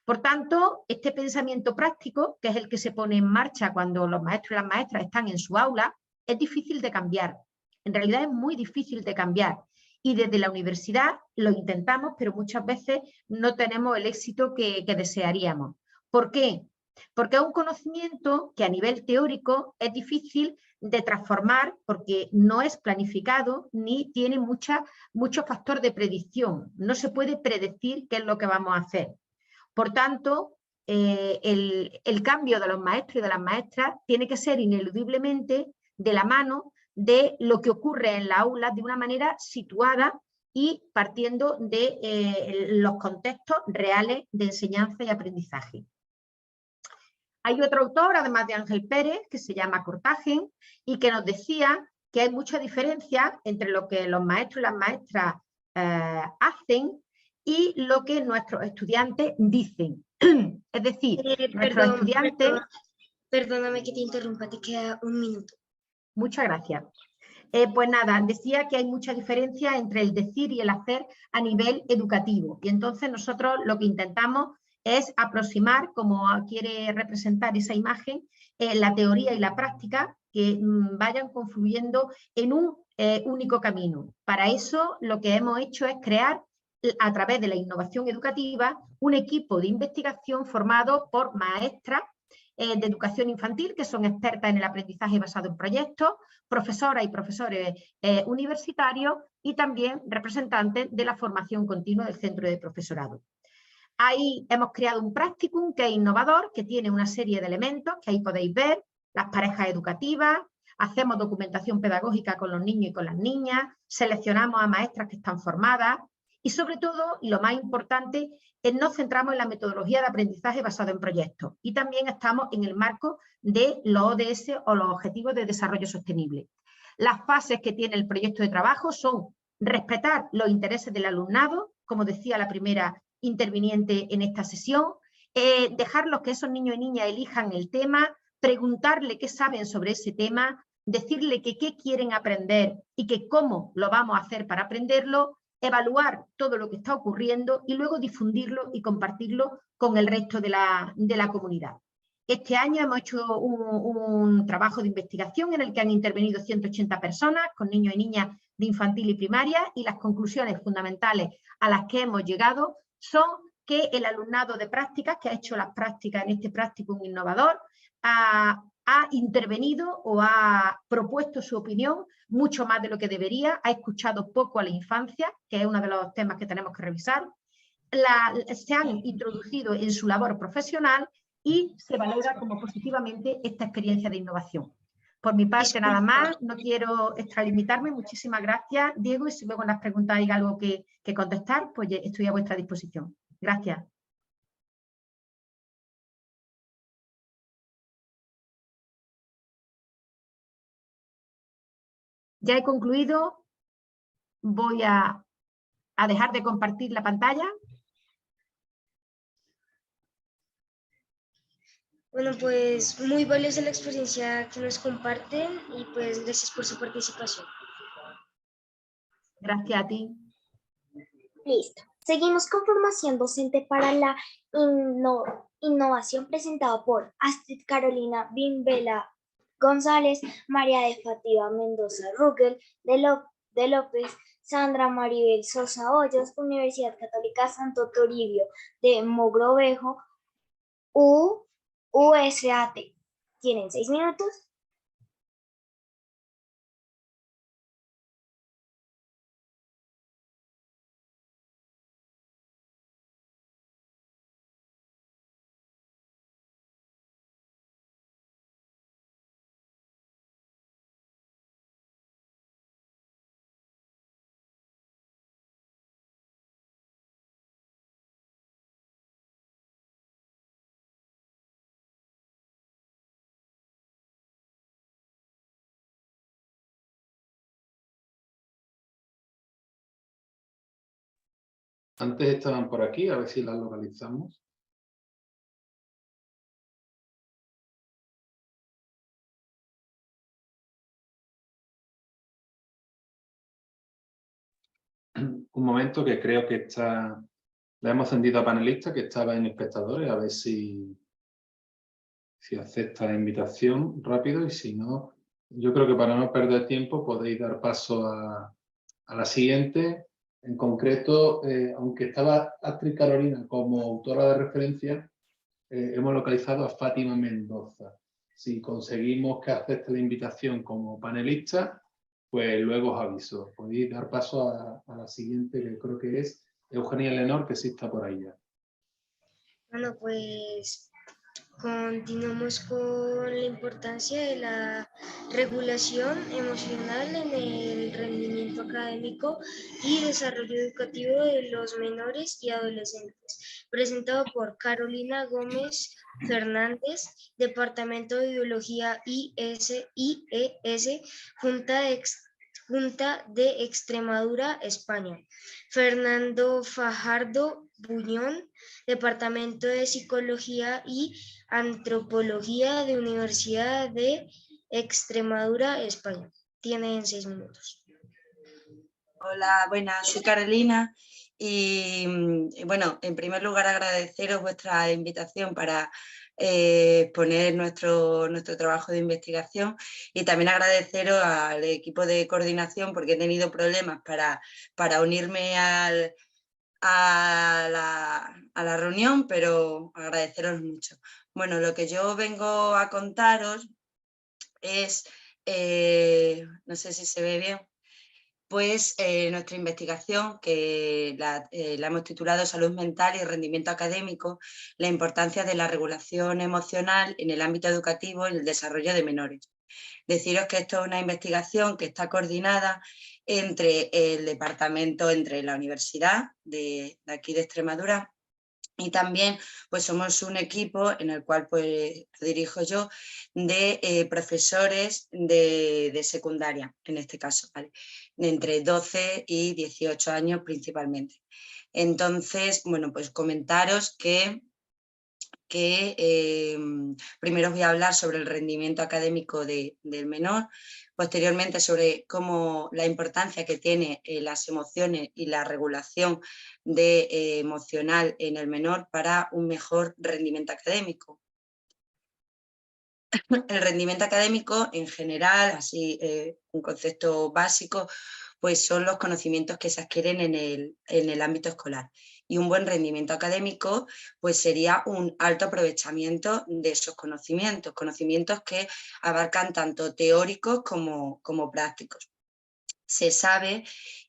Por tanto, este pensamiento práctico, que es el que se pone en marcha cuando los maestros y las maestras están en su aula, es difícil de cambiar. En realidad es muy difícil de cambiar. Y desde la universidad lo intentamos, pero muchas veces no tenemos el éxito que desearíamos. ¿Por qué? Porque es un conocimiento que a nivel teórico es difícil de transformar porque no es planificado ni tiene mucho factor de predicción. No se puede predecir qué es lo que vamos a hacer. Por tanto, el cambio de los maestros y de las maestras tiene que ser ineludiblemente de la mano de lo que ocurre en la aula de una manera situada y partiendo de los contextos reales de enseñanza y aprendizaje. Hay otro autor, además de Ángel Pérez, que se llama Cortagen y que nos decía que hay mucha diferencia entre lo que los maestros y las maestras hacen y lo que nuestros estudiantes dicen. Es decir, nuestros estudiantes... Perdóname que te interrumpa, te queda un minuto. Muchas gracias. Pues nada, decía que hay mucha diferencia entre el decir y el hacer a nivel educativo. Y entonces nosotros lo que intentamos es aproximar, como quiere representar esa imagen, la teoría y la práctica que vayan confluyendo en un único camino. Para eso lo que hemos hecho es crear, a través de la innovación educativa, un equipo de investigación formado por maestras de educación infantil, que son expertas en el aprendizaje basado en proyectos, profesoras y profesores universitarios y también representantes de la formación continua del centro de profesorado. Ahí hemos creado un practicum que es innovador, que tiene una serie de elementos que ahí podéis ver, las parejas educativas, hacemos documentación pedagógica con los niños y con las niñas, seleccionamos a maestras que están formadas y sobre todo, y lo más importante, nos centramos en la metodología de aprendizaje basado en proyectos y también estamos en el marco de los ODS o los Objetivos de Desarrollo Sostenible. Las fases que tiene el proyecto de trabajo son respetar los intereses del alumnado, como decía la primera interviniente en esta sesión, dejarlos que esos niños y niñas elijan el tema, preguntarle qué saben sobre ese tema, decirle que qué quieren aprender y que cómo lo vamos a hacer para aprenderlo, evaluar todo lo que está ocurriendo y luego difundirlo y compartirlo con el resto de la comunidad. Este año hemos hecho un trabajo de investigación en el que han intervenido 180 personas con niños y niñas de infantil y primaria y las conclusiones fundamentales a las que hemos llegado son que el alumnado de prácticas, que ha hecho las prácticas en este practicum innovador, ha intervenido o ha propuesto su opinión mucho más de lo que debería, ha escuchado poco a la infancia, que es uno de los temas que tenemos que revisar, se han introducido en su labor profesional y se valora como positivamente esta experiencia de innovación. Por mi parte nada más, no quiero extralimitarme, muchísimas gracias Diego y si luego en las preguntas hay algo que contestar, pues estoy a vuestra disposición. Gracias. Ya he concluido, voy a dejar de compartir la pantalla. Bueno, pues muy valiosa la experiencia que nos comparten y pues gracias por su participación. Gracias a ti. Listo. Seguimos con formación docente para la innovación presentada por Astrid Carolina Bimbela González, María de Fátima Mendoza Rugel, de López, Sandra Maribel Sosa Hoyos, Universidad Católica Santo Toribio de Mogrovejo, USAT. Tienen 6 minutos. Antes estaban por aquí, a ver si las localizamos. Un momento, que creo que está... Le hemos encendido a panelista, que estaba en espectadores, a ver si acepta la invitación rápido, y si no, yo creo que para no perder tiempo podéis dar paso a la siguiente. En concreto, aunque estaba Astrid Carolina como autora de referencia, hemos localizado a Fátima Mendoza. Si conseguimos que acepte la invitación como panelista, pues luego os aviso. Podéis dar paso a la siguiente, que creo que es Eugenia Lenor, que sí está por ahí ya. Bueno, pues continuamos con la importancia de la regulación emocional en el rendimiento académico y desarrollo educativo de los menores y adolescentes, presentado por Carolina Gómez Fernández, Departamento de Biología IES, Junta de Extremadura, España. Fernando Fajardo Buñón, Departamento de Psicología y Antropología de Universidad de Extremadura, España. Tienen 6 minutos. Hola, buenas, soy Carolina y bueno, en primer lugar agradeceros vuestra invitación para exponer nuestro trabajo de investigación, y también agradeceros al equipo de coordinación, porque he tenido problemas para unirme a la reunión, pero agradeceros mucho. Bueno, lo que yo vengo a contaros es, no sé si se ve bien, pues nuestra investigación, que la hemos titulado Salud mental y rendimiento académico, la importancia de la regulación emocional en el ámbito educativo y el desarrollo de menores. Deciros que esto es una investigación que está coordinada entre el departamento, entre la universidad de aquí de Extremadura, y también pues somos un equipo en el cual pues dirijo yo, de profesores de secundaria, en este caso, ¿vale? Entre 12 y 18 años principalmente. Entonces, bueno, pues comentaros que primero os voy a hablar sobre el rendimiento académico del menor, posteriormente sobre la importancia que tiene las emociones y la regulación emocional en el menor para un mejor rendimiento académico. El rendimiento académico en general, así un concepto básico, pues son los conocimientos que se adquieren en el ámbito escolar. Y un buen rendimiento académico pues sería un alto aprovechamiento de esos conocimientos, conocimientos que abarcan tanto teóricos como prácticos. Se sabe,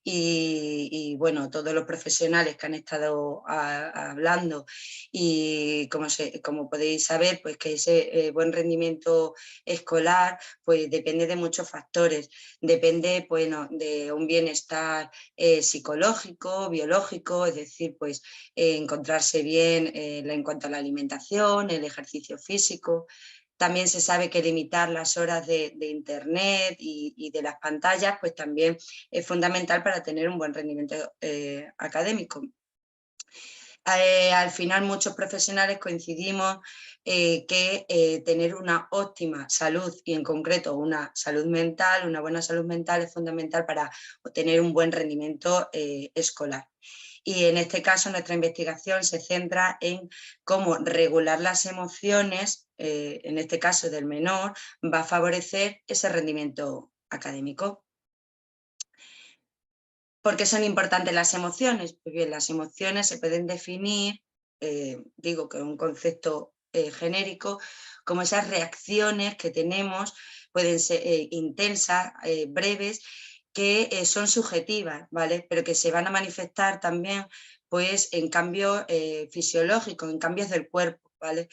y bueno, todos los profesionales que han estado hablando, y como podéis saber, pues que ese buen rendimiento escolar pues depende de muchos factores. Depende, bueno, de un bienestar psicológico, biológico, es decir, pues encontrarse bien en cuanto a la alimentación, el ejercicio físico. También se sabe que limitar las horas de internet y de las pantallas pues también es fundamental para tener un buen rendimiento académico. Al final muchos profesionales coincidimos que tener una óptima salud, y en concreto una buena salud mental es fundamental para obtener un buen rendimiento escolar. Y en este caso nuestra investigación se centra en cómo regular las emociones, en este caso del menor, va a favorecer ese rendimiento académico. ¿Por qué son importantes las emociones? Pues bien, las emociones se pueden definir, digo que es un concepto genérico, como esas reacciones que tenemos, pueden ser intensas, breves, que son subjetivas, ¿vale? Pero que se van a manifestar también pues, en cambios fisiológicos, en cambios del cuerpo, ¿vale?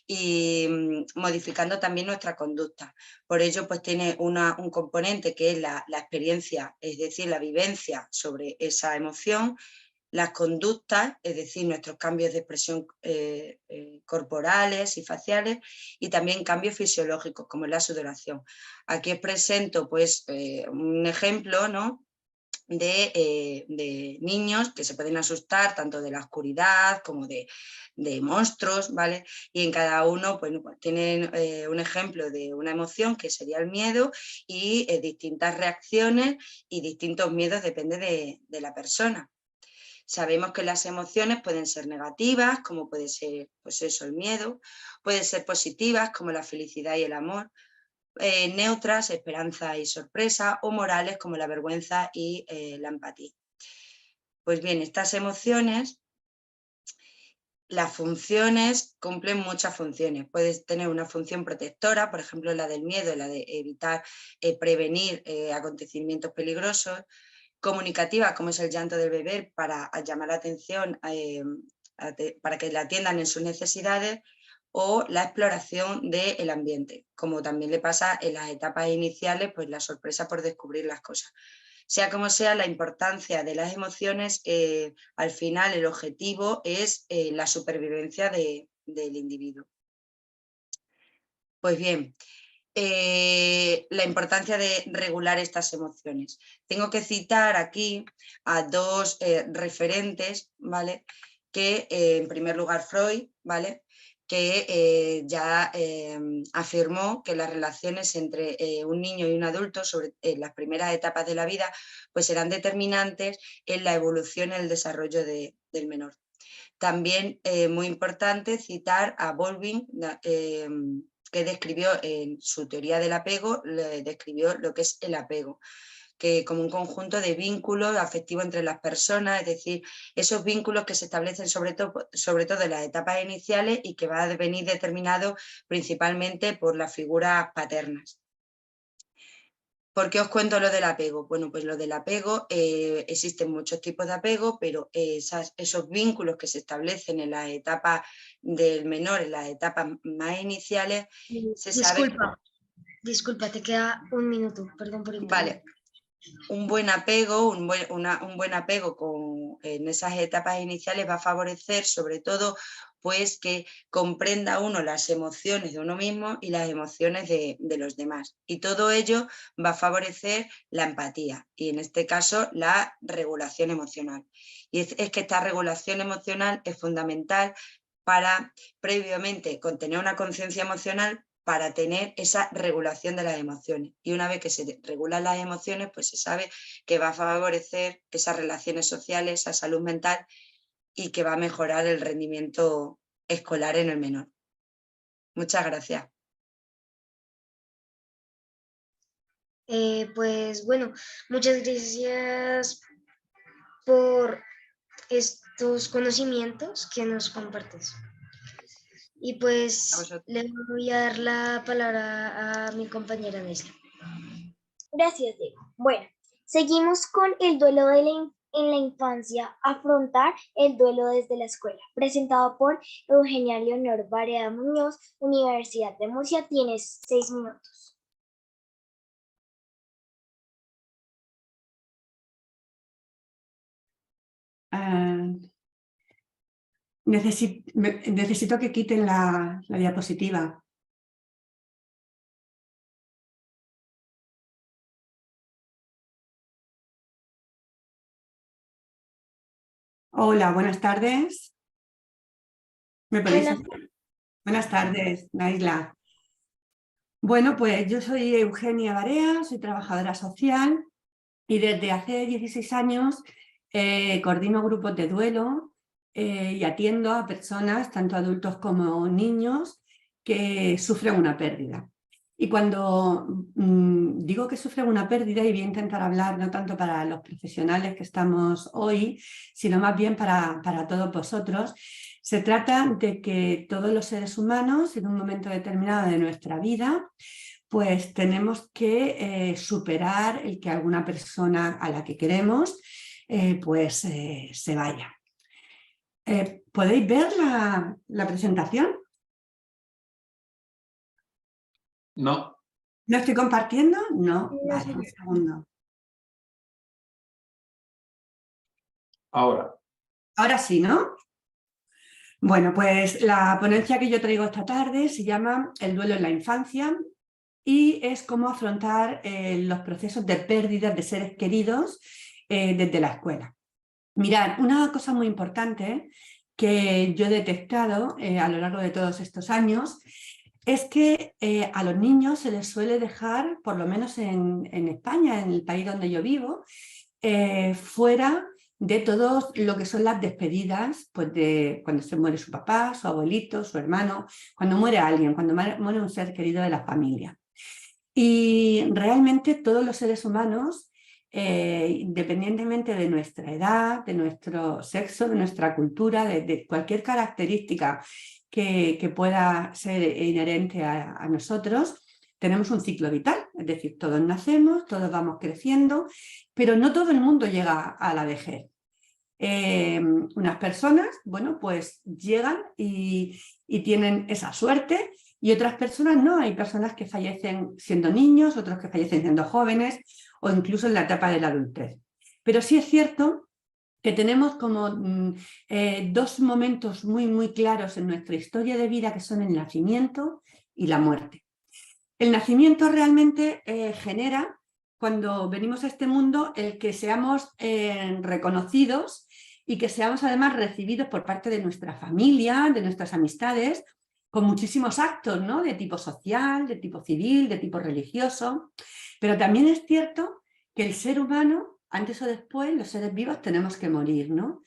Y modificando también nuestra conducta. Por ello, pues tiene un componente que es la experiencia, es decir, la vivencia sobre esa emoción, las conductas, es decir, nuestros cambios de expresión corporales y faciales, y también cambios fisiológicos, como es la sudoración. Aquí os presento pues, un ejemplo, ¿no?, de niños que se pueden asustar tanto de la oscuridad como de monstruos, ¿vale? Y en cada uno pues, tienen un ejemplo de una emoción que sería el miedo y distintas reacciones y distintos miedos, depende de la persona. Sabemos que las emociones pueden ser negativas, como puede ser pues eso, el miedo, pueden ser positivas, como la felicidad y el amor, neutras, esperanza y sorpresa, o morales, como la vergüenza y la empatía. Pues bien, estas emociones, las funciones cumplen muchas funciones. Puedes tener una función protectora, por ejemplo la del miedo, la de evitar, prevenir acontecimientos peligrosos, comunicativa, como es el llanto del bebé, para llamar la atención, para que la atiendan en sus necesidades, o la exploración del ambiente, como también le pasa en las etapas iniciales, pues la sorpresa por descubrir las cosas. Sea como sea, la importancia de las emociones, al final el objetivo es la supervivencia del individuo. Pues bien, la importancia de regular estas emociones. Tengo que citar aquí a dos referentes, ¿vale? Que en primer lugar Freud, ¿vale? Que ya afirmó que las relaciones entre un niño y un adulto en las primeras etapas de la vida pues serán determinantes en la evolución y el desarrollo del menor. También muy importante citar a Baldwin, que describió en su teoría del apego, describió lo que es el apego, que como un conjunto de vínculos afectivos entre las personas, es decir, esos vínculos que se establecen sobre todo en las etapas iniciales y que va a venir determinado principalmente por las figuras paternas. ¿Por qué os cuento lo del apego? Bueno, pues lo del apego, existen muchos tipos de apego, pero esos vínculos que se establecen en la etapa del menor, en las etapas más iniciales, se sabe... Disculpa, te queda un minuto, perdón por el... Vale. Un buen apego, un buen apego en esas etapas iniciales va a favorecer sobre todo pues que comprenda uno las emociones de uno mismo y las emociones de los demás. Y todo ello va a favorecer la empatía y en este caso la regulación emocional. Y es que esta regulación emocional es fundamental para previamente tener una conciencia emocional, para tener esa regulación de las emociones. Y una vez que se regulan las emociones, pues se sabe que va a favorecer esas relaciones sociales, esa salud mental y que va a mejorar el rendimiento escolar en el menor. Muchas gracias. Pues bueno, muchas gracias por estos conocimientos que nos compartes. Y pues le voy a dar la palabra a mi compañera Nesla. Gracias, Diego. Bueno, seguimos con el duelo en la infancia, afrontar el duelo desde la escuela, presentado por Eugenia Leonor Varela Muñoz, Universidad de Murcia. Tienes 6 minutos. Necesito que quiten la diapositiva. Hola, buenas tardes. ¿Me podéis hacer? Buenas tardes, Naisla. Bueno, pues yo soy Eugenia Barea, soy trabajadora social y desde hace 16 años coordino grupos de duelo y atiendo a personas, tanto adultos como niños, que sufren una pérdida. Y cuando digo que sufren una pérdida, y voy a intentar hablar no tanto para los profesionales que estamos hoy, sino más bien para todos vosotros, se trata de que todos los seres humanos, en un momento determinado de nuestra vida, pues tenemos que superar el que alguna persona a la que queremos se vaya. ¿Podéis ver la presentación? No. ¿No estoy compartiendo? No. Vale, un segundo. Ahora. Ahora sí, ¿no? Bueno, pues la ponencia que yo traigo esta tarde se llama El duelo en la infancia y es cómo afrontar los procesos de pérdidas de seres queridos desde la escuela. Mirad, una cosa muy importante que yo he detectado a lo largo de todos estos años es que a los niños se les suele dejar, por lo menos en España, en el país donde yo vivo, fuera de todo lo que son las despedidas, pues de cuando se muere su papá, su abuelito, su hermano, cuando muere alguien, cuando muere un ser querido de la familia. Y realmente todos los seres humanos, independientemente de nuestra edad, de nuestro sexo, de nuestra cultura, de cualquier característica que pueda ser inherente a nosotros, tenemos un ciclo vital, es decir, todos nacemos, todos vamos creciendo, pero no todo el mundo llega a la vejez. Unas personas, bueno, pues llegan y tienen esa suerte, y otras personas no. Hay personas que fallecen siendo niños, otros que fallecen siendo jóvenes o incluso en la etapa de la adultez. Pero sí es cierto que tenemos como dos momentos muy claros en nuestra historia de vida, que son el nacimiento y la muerte. El nacimiento realmente genera, cuando venimos a este mundo, el que seamos reconocidos y que seamos además recibidos por parte de nuestra familia, de nuestras amistades, con muchísimos actos, ¿no? De tipo social, de tipo civil, de tipo religioso. Pero también es cierto que el ser humano, antes o después, los seres vivos tenemos que morir, ¿no?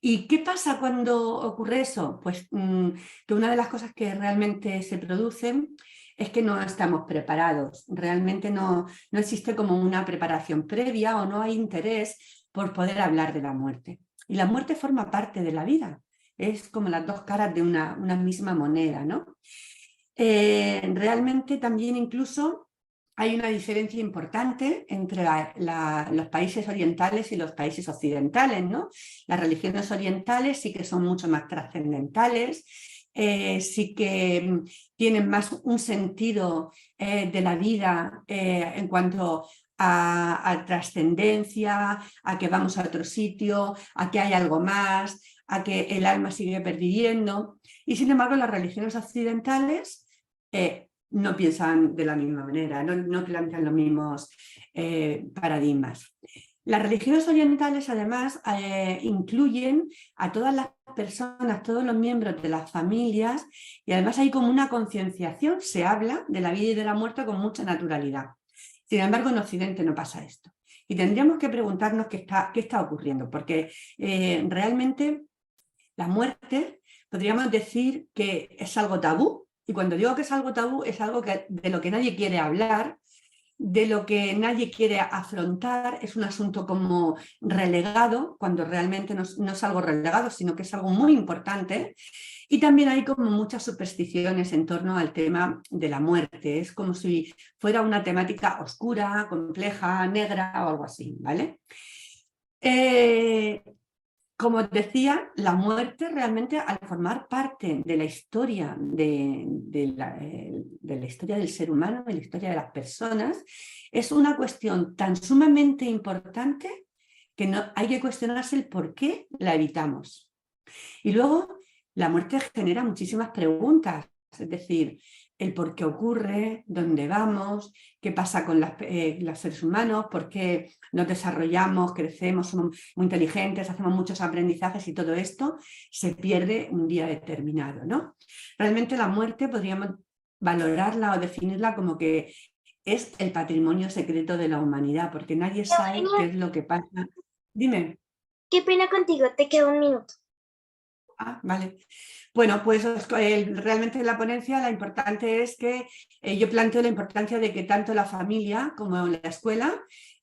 ¿Y qué pasa cuando ocurre eso? Pues que una de las cosas que realmente se producen es que no estamos preparados. Realmente no existe como una preparación previa o no hay interés por poder hablar de la muerte. Y la muerte forma parte de la vida. Es como las dos caras de una misma moneda, ¿no? Realmente también incluso hay una diferencia importante entre los países orientales y los países occidentales, ¿no? Las religiones orientales sí que son mucho más trascendentales, sí que tienen más un sentido de la vida en cuanto a trascendencia, a que vamos a otro sitio, a que hay algo más, a que el alma sigue perviviendo. Y sin embargo las religiones occidentales no piensan de la misma manera, no plantean los mismos paradigmas. Las religiones orientales además incluyen a todas las personas, todos los miembros de las familias, y además hay como una concienciación, se habla de la vida y de la muerte con mucha naturalidad. Sin embargo, en Occidente no pasa esto. Y tendríamos que preguntarnos qué está ocurriendo, porque realmente la muerte podríamos decir que es algo tabú, y cuando digo que es algo tabú es algo de lo que nadie quiere hablar, de lo que nadie quiere afrontar, es un asunto como relegado, cuando realmente no es algo relegado, sino que es algo muy importante. Y también hay como muchas supersticiones en torno al tema de la muerte, es como si fuera una temática oscura, compleja, negra o algo así, ¿vale? Como os decía, la muerte realmente, al formar parte de la historia de la historia del ser humano, de la historia de las personas, es una cuestión tan sumamente importante que hay que cuestionarse el por qué la evitamos. Y luego la muerte genera muchísimas preguntas, es decir, el por qué ocurre, dónde vamos, qué pasa con los seres humanos, por qué nos desarrollamos, crecemos, somos muy inteligentes, hacemos muchos aprendizajes y todo esto se pierde un día determinado, ¿no? Realmente la muerte podríamos valorarla o definirla como que es el patrimonio secreto de la humanidad, porque nadie sabe qué es lo que pasa. Dime. Qué pena contigo, te queda un minuto. Ah, vale. Bueno, pues realmente en la ponencia lo importante es que yo planteo la importancia de que tanto la familia como la escuela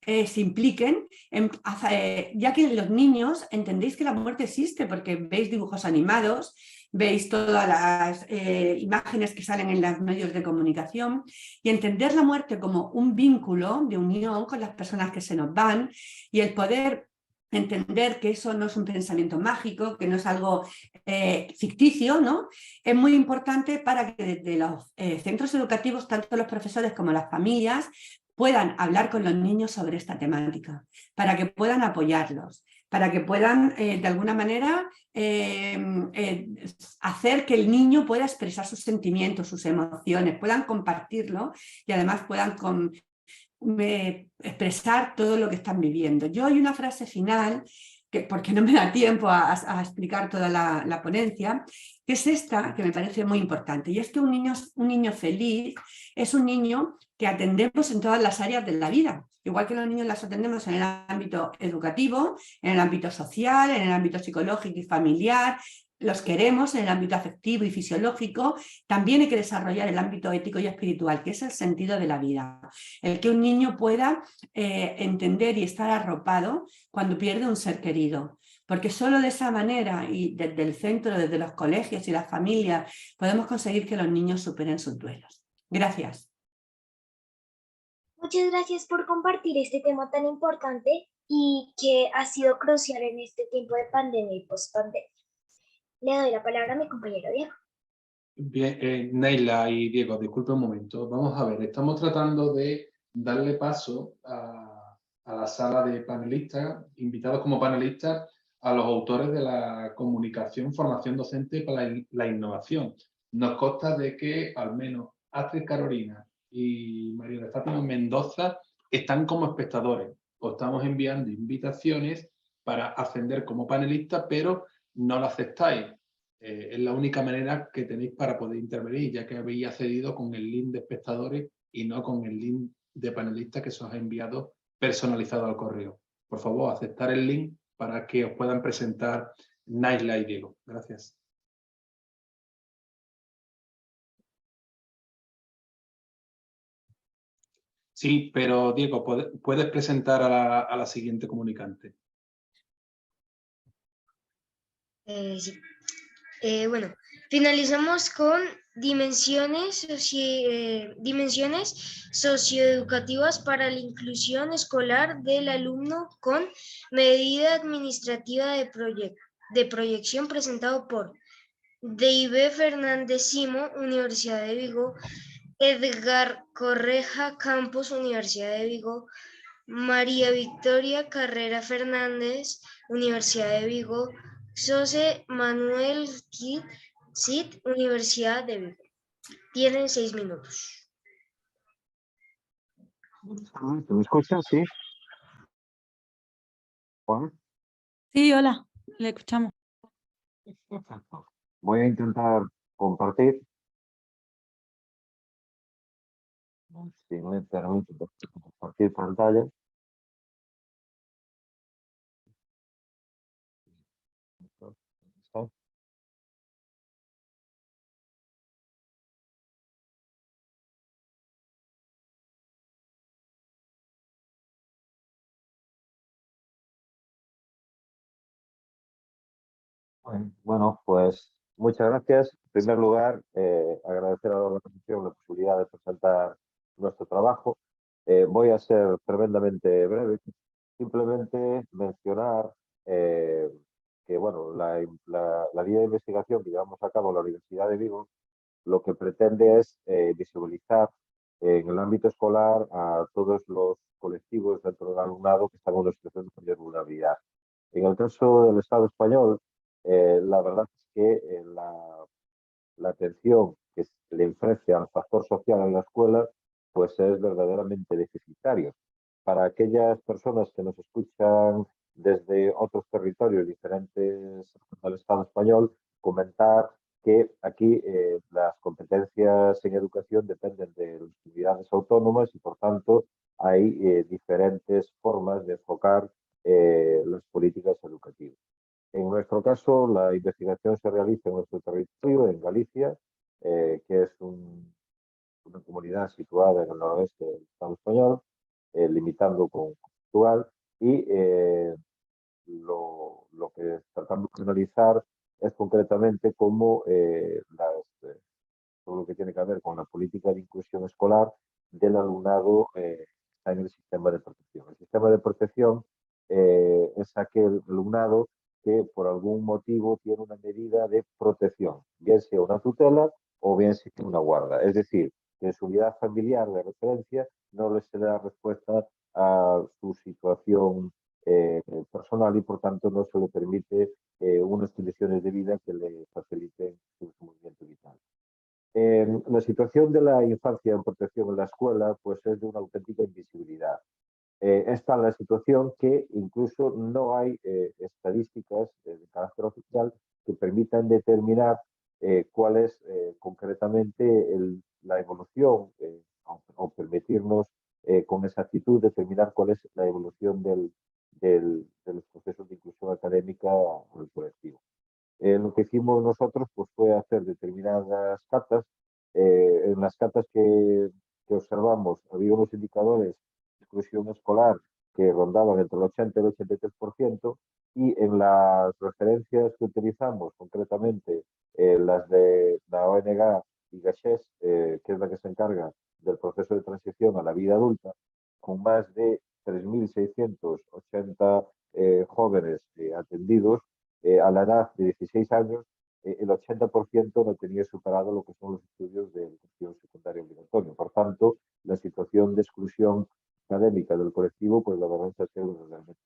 se impliquen, ya que los niños entendéis que la muerte existe porque veis dibujos animados, veis todas las imágenes que salen en los medios de comunicación, y entender la muerte como un vínculo de unión con las personas que se nos van, y el poder entender que eso no es un pensamiento mágico, que no es algo ficticio, ¿no? Es muy importante para que desde los centros educativos, tanto los profesores como las familias, puedan hablar con los niños sobre esta temática, para que puedan apoyarlos, para que puedan de alguna manera hacer que el niño pueda expresar sus sentimientos, sus emociones, puedan compartirlo y además puedan expresar todo lo que están viviendo. Yo hay una frase final, porque no me da tiempo a explicar toda la ponencia, que es esta, que me parece muy importante, y es que un niño feliz es un niño que atendemos en todas las áreas de la vida, igual que los niños las atendemos en el ámbito educativo, en el ámbito social, en el ámbito psicológico y familiar, los queremos en el ámbito afectivo y fisiológico, también hay que desarrollar el ámbito ético y espiritual, que es el sentido de la vida, el que un niño pueda entender y estar arropado cuando pierde un ser querido. Porque solo de esa manera y desde el centro, desde los colegios y las familias, podemos conseguir que los niños superen sus duelos. Gracias. Muchas gracias por compartir este tema tan importante y que ha sido crucial en este tiempo de pandemia y post-pandemia. Le doy la palabra a mi compañero Diego. Bien, Neila y Diego, disculpe un momento. Vamos a ver, estamos tratando de darle paso a la sala de panelistas, invitados como panelistas, a los autores de la comunicación, formación docente para la innovación. Nos consta de que al menos Astrid Carolina y María de Fátima Mendoza están como espectadores. Os estamos enviando invitaciones para ascender como panelistas, pero no lo aceptáis. Es la única manera que tenéis para poder intervenir, ya que habéis accedido con el link de espectadores y no con el link de panelistas que se os ha enviado personalizado al correo. Por favor, aceptar el link para que os puedan presentar Naila y Diego. Gracias. Sí, pero Diego, puedes presentar a la siguiente comunicante. Sí. Bueno, finalizamos con dimensiones socioeducativas para la inclusión escolar del alumno con medida administrativa de proyección presentado por Deive Fernández Simo, Universidad de Vigo, Edgar Correja Campos, Universidad de Vigo, María Victoria Carrera Fernández, Universidad de Vigo, José Manuel Cid, Universidad de Vigo. Tienen 6 minutos. ¿Me escuchas? Sí. Juan. Sí, hola, le escuchamos. Voy a intentar compartir. Si me permite compartir pantalla. Bueno, pues muchas gracias. En primer lugar, agradecer a la organización la posibilidad de presentar nuestro trabajo. Voy a ser tremendamente breve. Simplemente mencionar que bueno, la línea de investigación que llevamos a cabo en la Universidad de Vigo lo que pretende es visibilizar en el ámbito escolar a todos los colectivos dentro del alumnado que están en una situación de mayor vulnerabilidad. En el caso del Estado español, la verdad es que la atención que se le ofrece al factor social en la escuela pues es verdaderamente deficitario. Para aquellas personas que nos escuchan desde otros territorios diferentes al Estado español, comentar que aquí las competencias en educación dependen de las comunidades autónomas y, por tanto, hay diferentes formas de enfocar las políticas educativas. En nuestro caso, la investigación se realiza en nuestro territorio, en Galicia, que es una comunidad situada en el noroeste del Estado español, limitando con Portugal, y lo que tratamos de analizar es concretamente cómo todo lo que tiene que ver con la política de inclusión escolar del alumnado está en el sistema de protección. El sistema de protección es aquel alumnado que por algún motivo tiene una medida de protección, bien sea una tutela o bien sea una guarda. Es decir, que en su unidad familiar de referencia no les se da respuesta a su situación personal y por tanto no se le permite unas condiciones de vida que le faciliten su movimiento vital. La situación de la infancia en protección en la escuela pues es de una auténtica invisibilidad. Esta es la situación que incluso no hay estadísticas de carácter oficial que permitan determinar cuál es concretamente la evolución o permitirnos con exactitud determinar cuál es la evolución de los procesos de inclusión académica en el colectivo. Lo que hicimos nosotros pues, fue hacer determinadas catas. En las catas que observamos había unos indicadores de exclusión escolar que rondaban entre el 80 y el 83%, y en las referencias que utilizamos, concretamente las de la ONG y GACHES, que es la que se encarga del proceso de transición a la vida adulta, con más de 3.680 jóvenes atendidos, a la edad de 16 años, el 80% no tenía superado lo que son los estudios de educación secundaria obligatoria. Por tanto, la situación de exclusión académica del colectivo, pues la verdad es que es realmente.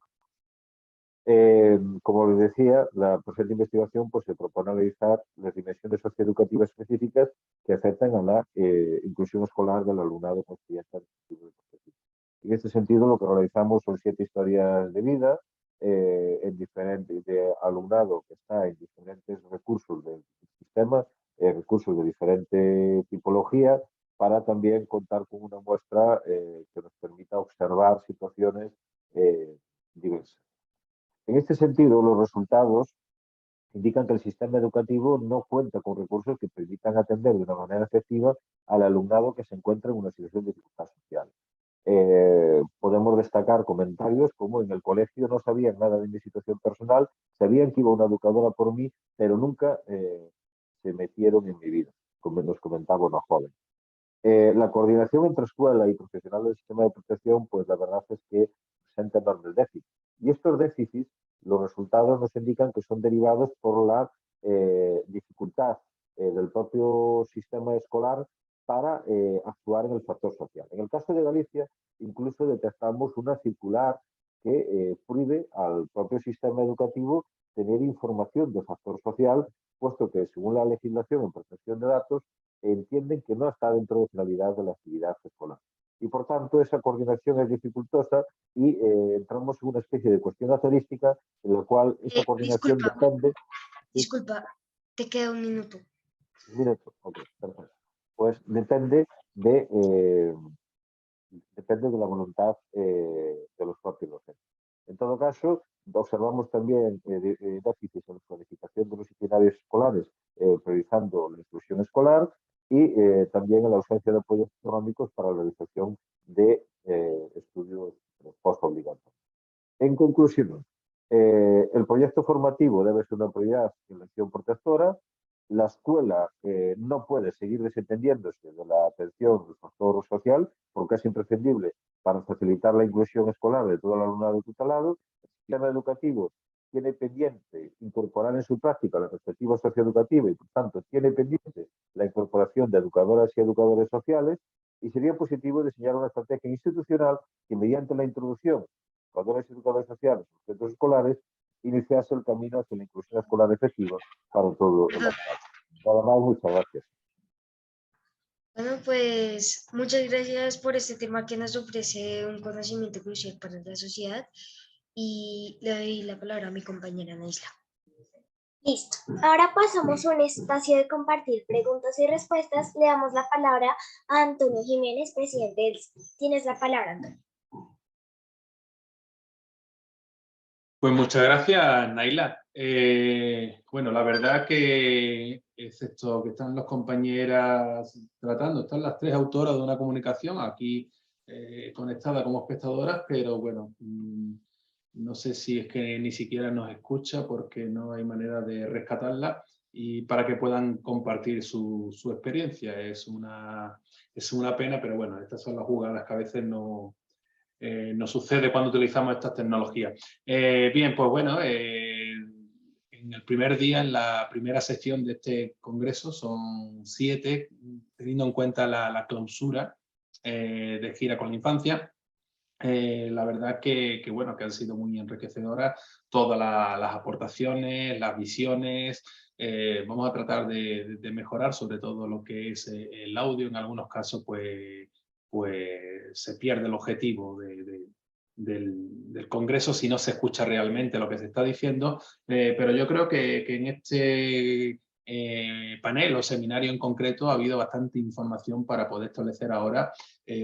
Como les decía, la presente investigación pues, se propone analizar las dimensiones socioeducativas específicas que afectan a la inclusión escolar del alumnado con estudiantes. En este sentido, lo que realizamos son 7 historias de vida de alumnado que está en diferentes recursos del sistema, recursos de diferente tipología, para también contar con una muestra que nos permita observar situaciones diversas. En este sentido, los resultados indican que el sistema educativo no cuenta con recursos que permitan atender de una manera efectiva al alumnado que se encuentra en una situación de dificultad social. Podemos destacar comentarios como: en el colegio no sabían nada de mi situación personal, sabían que iba una educadora por mí, pero nunca se metieron en mi vida, como nos comentaba una joven. La coordinación entre escuela y profesionales del sistema de protección, pues la verdad es que presenta enormes déficits. Y estos déficits, los resultados nos indican que son derivados por la dificultad del propio sistema escolar para actuar en el factor social. En el caso de Galicia, incluso detectamos una circular que prohíbe al propio sistema educativo tener información del factor social, puesto que, según la legislación en protección de datos, entienden que no está dentro de finalidad de la actividad escolar. Y, por tanto, esa coordinación es dificultosa y entramos en una especie de cuestión azorística en la cual esa coordinación depende... Disculpa, te queda un minuto. Un minuto, ok, perfecto. Pues depende de la voluntad de los propios docentes. En todo caso, observamos también déficits en la planificación de los itinerarios escolares, priorizando la inclusión escolar, y también en la ausencia de apoyos económicos para la realización de estudios postobligatorios. En conclusión, el proyecto formativo debe ser una prioridad en la acción protectora. La escuela no puede seguir desentendiéndose de la atención del factor social, porque es imprescindible para facilitar la inclusión escolar de todo el alumnado tutelado. El sistema educativo tiene pendiente incorporar en su práctica la perspectiva socioeducativa y, por tanto, tiene pendiente la incorporación de educadoras y educadores sociales, y sería positivo diseñar una estrategia institucional que, mediante la introducción de educadores y educadores sociales en los centros escolares, iniciase el camino hacia la inclusión escolar efectiva para todo el alumnado. Nada más, muchas gracias. Bueno, pues muchas gracias por este tema que nos ofrece un conocimiento crucial para la sociedad, y le doy la palabra a mi compañera Naisla. Listo. Ahora pasamos a un espacio de compartir preguntas y respuestas. Le damos la palabra a Antonio Jiménez, presidente del SPI. Tienes la palabra, Antonio. Pues muchas gracias, Naila. Bueno, la verdad que, excepto que están las compañeras tratando, están las 3 autoras de una comunicación aquí conectadas como espectadoras, pero bueno, no sé si es que ni siquiera nos escucha porque no hay manera de rescatarla, y para que puedan compartir su experiencia. Es una pena, pero bueno, estas son las jugadas que a veces no sucede cuando utilizamos estas tecnologías. Bien, pues bueno, en el primer día, en la primera sesión de este congreso, son 7, teniendo en cuenta la clausura de Gira con la Infancia. La verdad que bueno, que han sido muy enriquecedoras todas las aportaciones, las visiones, vamos a tratar de mejorar sobre todo lo que es el audio. En algunos casos pues se pierde el objetivo del congreso si no se escucha realmente lo que se está diciendo, pero yo creo que en este panel o seminario en concreto ha habido bastante información para poder establecer ahora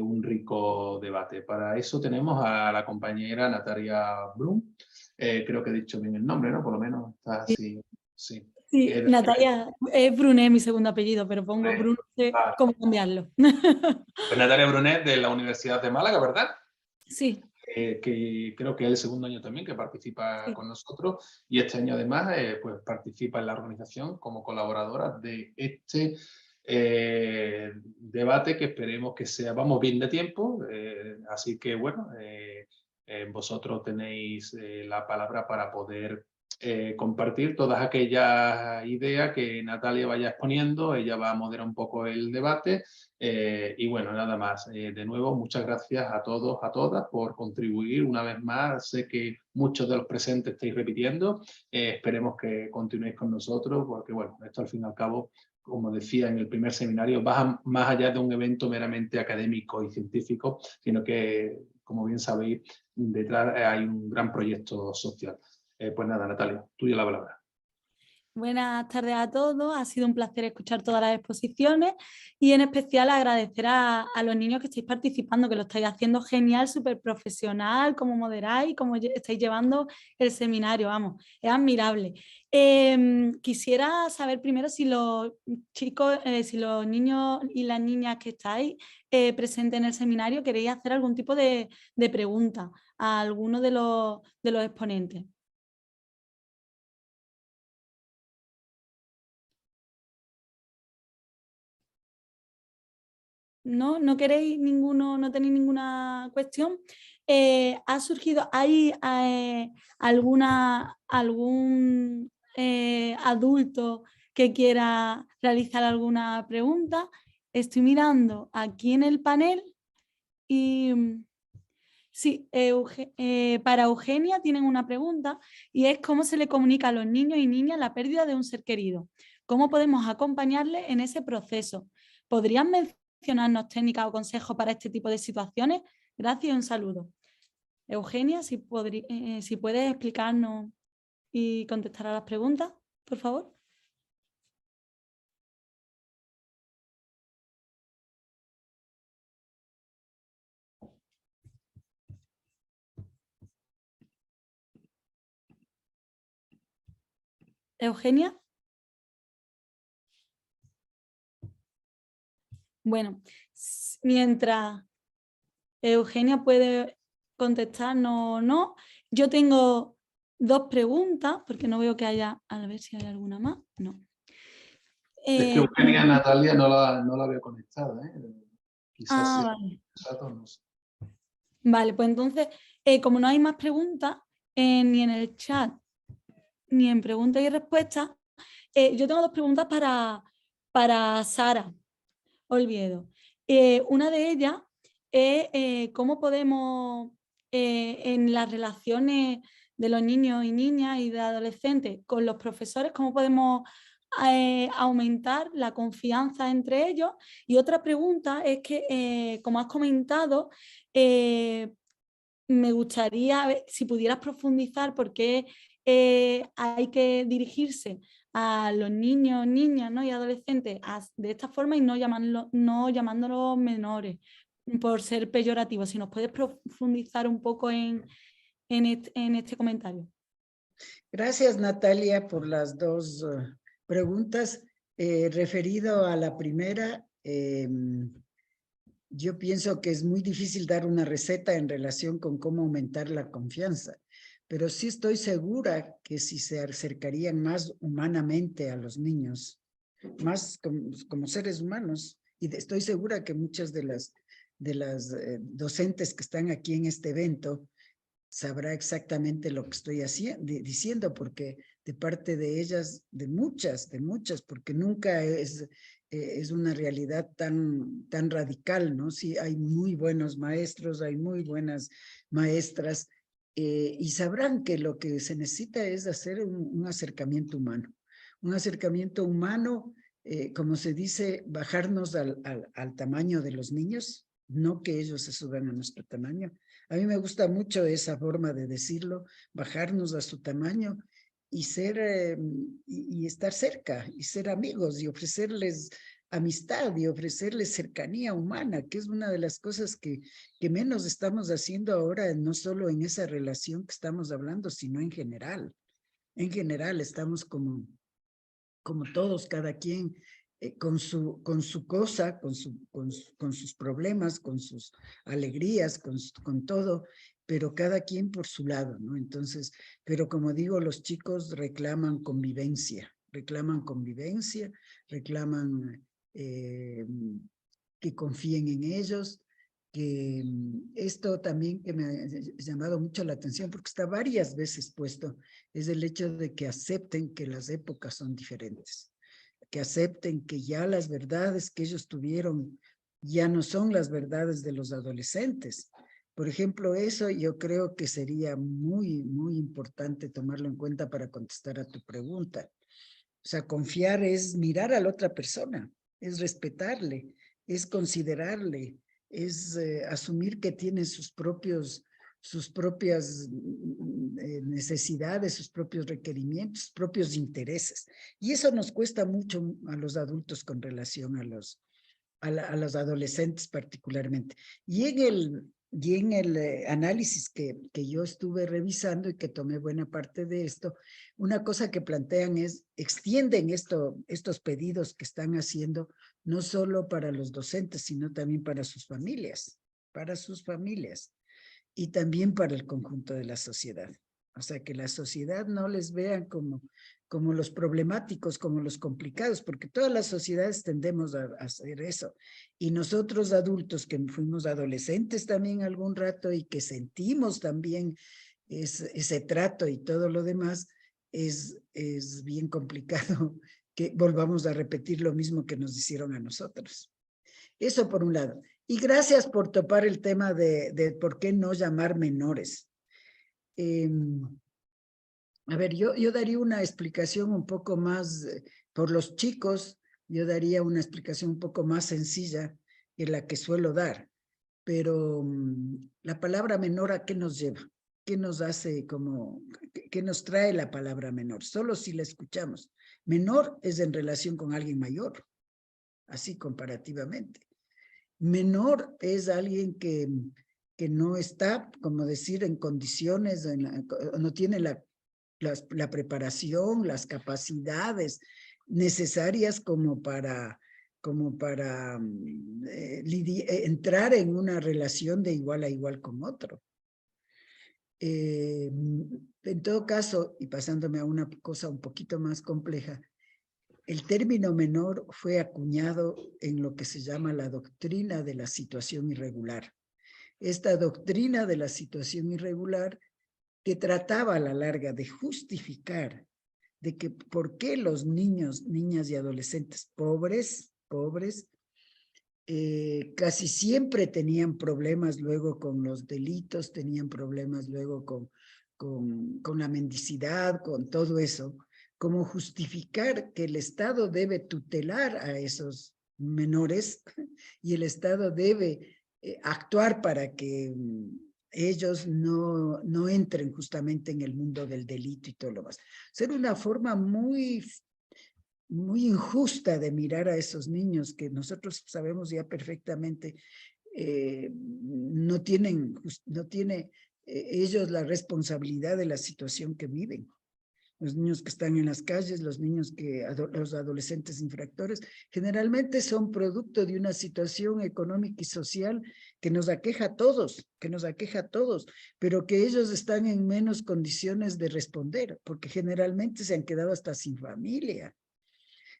un rico debate. Para eso tenemos a la compañera Natalia Blum, creo que he dicho bien el nombre, ¿no? Por lo menos está así. Sí. Sí, Natalia, es Brunet mi segundo apellido, pero pongo Brunet, ¿cómo cambiarlo? Pues Natalia Brunet de la Universidad de Málaga, ¿verdad? Sí. Que creo que es el segundo año también que participa con nosotros, y este año además pues participa en la organización como colaboradora de este debate, que esperemos que sea, vamos bien de tiempo, así que bueno, vosotros tenéis la palabra para poder compartir todas aquellas ideas que Natalia vaya exponiendo. Ella va a moderar un poco el debate y bueno, nada más. De nuevo, muchas gracias a todos, a todas por contribuir una vez más. Sé que muchos de los presentes estáis repitiendo. Esperemos que continuéis con nosotros, porque bueno, esto al fin y al cabo, como decía en el primer seminario, va más allá de un evento meramente académico y científico, sino que, como bien sabéis, detrás hay un gran proyecto social. Pues nada, Natalia, tuya la palabra. Buenas tardes a todos, ha sido un placer escuchar todas las exposiciones y en especial agradecer a los niños que estáis participando, que lo estáis haciendo genial, súper profesional, cómo moderáis, cómo estáis llevando el seminario, vamos, es admirable. Quisiera saber primero si los chicos, si los niños y las niñas que estáis presentes en el seminario queréis hacer algún tipo de pregunta a alguno de los exponentes. ¿No queréis ninguno, no tenéis ninguna cuestión? ¿Ha surgido, hay algún adulto que quiera realizar alguna pregunta? Estoy mirando aquí en el panel y sí, para Eugenia tienen una pregunta y es cómo se le comunica a los niños y niñas la pérdida de un ser querido. ¿Cómo podemos acompañarles en ese proceso? ¿Podrían mencionarnos técnicas o consejos para este tipo de situaciones? Gracias y un saludo. Eugenia, si puedes explicarnos y contestar a las preguntas, por favor. Eugenia. Bueno, mientras Eugenia puede contestarnos o no, yo tengo dos preguntas, porque no veo que haya, a ver si hay alguna más, no. Es que Eugenia Natalia no la veo conectada, quizás vale. No sé. Vale, pues entonces, como no hay más preguntas, ni en el chat, ni en preguntas y respuestas, yo tengo dos preguntas para Sara Olviedo. Una de ellas es cómo podemos, en las relaciones de los niños y niñas y de adolescentes con los profesores, cómo podemos aumentar la confianza entre ellos. Y otra pregunta es que, como has comentado, me gustaría ver si pudieras profundizar por qué hay que dirigirse a los niños, niñas, ¿no? y adolescentes de esta forma y no llamándolos menores por ser peyorativos. Si nos puedes profundizar un poco en este comentario. Gracias, Natalia, por las dos preguntas. Referido a la primera, yo pienso que es muy difícil dar una receta en relación con cómo aumentar la confianza, pero sí estoy segura que si se acercarían más humanamente a los niños, más como seres humanos, y estoy segura que muchas de las docentes que están aquí en este evento sabrá exactamente lo que estoy diciendo, porque de parte de ellas, de muchas, porque nunca es una realidad tan radical, ¿no? Sí, hay muy buenos maestros, hay muy buenas maestras, y sabrán que lo que se necesita es hacer un acercamiento humano. un acercamiento humano, como se dice, bajarnos al tamaño de los niños, no que ellos se suban a nuestro tamaño. A mí me gusta mucho esa forma de decirlo, bajarnos a su tamaño y ser y estar cerca y ser amigos y ofrecerles amistad y ofrecerles cercanía humana, que es una de las cosas que menos estamos haciendo ahora, no solo en esa relación que estamos hablando, sino en general. En general estamos como todos, cada quien con su cosa, con sus problemas, con sus alegrías, con todo, pero cada quien por su lado, ¿no? Entonces, pero como digo, los chicos reclaman convivencia, reclaman que confíen en ellos, que esto también que me ha llamado mucho la atención porque está varias veces puesto, es el hecho de que acepten que las épocas son diferentes, que acepten que ya las verdades que ellos tuvieron ya no son las verdades de los adolescentes. Por ejemplo, eso yo creo que sería muy, muy importante tomarlo en cuenta para contestar a tu pregunta. O sea, confiar es mirar a la otra persona, es respetarle, es considerarle, es asumir que tiene sus propias necesidades, sus propios requerimientos, sus propios intereses. Y eso nos cuesta mucho a los adultos con relación a los adolescentes particularmente. Y en el análisis que yo estuve revisando y que tomé buena parte de esto, una cosa que plantean es, extienden estos pedidos que están haciendo, no solo para los docentes, sino también para sus familias, y también para el conjunto de la sociedad. O sea, que la sociedad no les vean como los problemáticos, como los complicados, porque todas las sociedades tendemos a hacer eso. Y nosotros adultos que fuimos adolescentes también algún rato y que sentimos también ese trato y todo lo demás, es bien complicado que volvamos a repetir lo mismo que nos hicieron a nosotros. Eso por un lado. Y gracias por topar el tema de por qué no llamar menores. A ver, yo daría una explicación un poco más, por los chicos, yo daría una explicación un poco más sencilla que la que suelo dar, pero la palabra menor, ¿a qué nos lleva? ¿Qué nos hace qué nos trae la palabra menor? Solo si la escuchamos. Menor es en relación con alguien mayor, así comparativamente. Menor es alguien que no está, como decir, en condiciones, no tiene la preparación, las capacidades necesarias como para entrar en una relación de igual a igual con otro. En todo caso, y pasándome a una cosa un poquito más compleja, el término menor fue acuñado en lo que se llama la doctrina de la situación irregular. Esta doctrina de la situación irregular que trataba a la larga de justificar de que por qué los niños, niñas y adolescentes pobres, casi siempre tenían problemas luego con los delitos, tenían problemas luego con la mendicidad, con todo eso, como justificar que el Estado debe tutelar a esos menores y el Estado debe actuar para que ellos no entren justamente en el mundo del delito y todo lo más. Ser una forma muy injusta de mirar a esos niños que nosotros sabemos ya perfectamente no tienen ellos la responsabilidad de la situación que viven. Los niños que están en las calles, los adolescentes infractores, generalmente son producto de una situación económica y social que nos aqueja a todos, pero que ellos están en menos condiciones de responder, porque generalmente se han quedado hasta sin familia.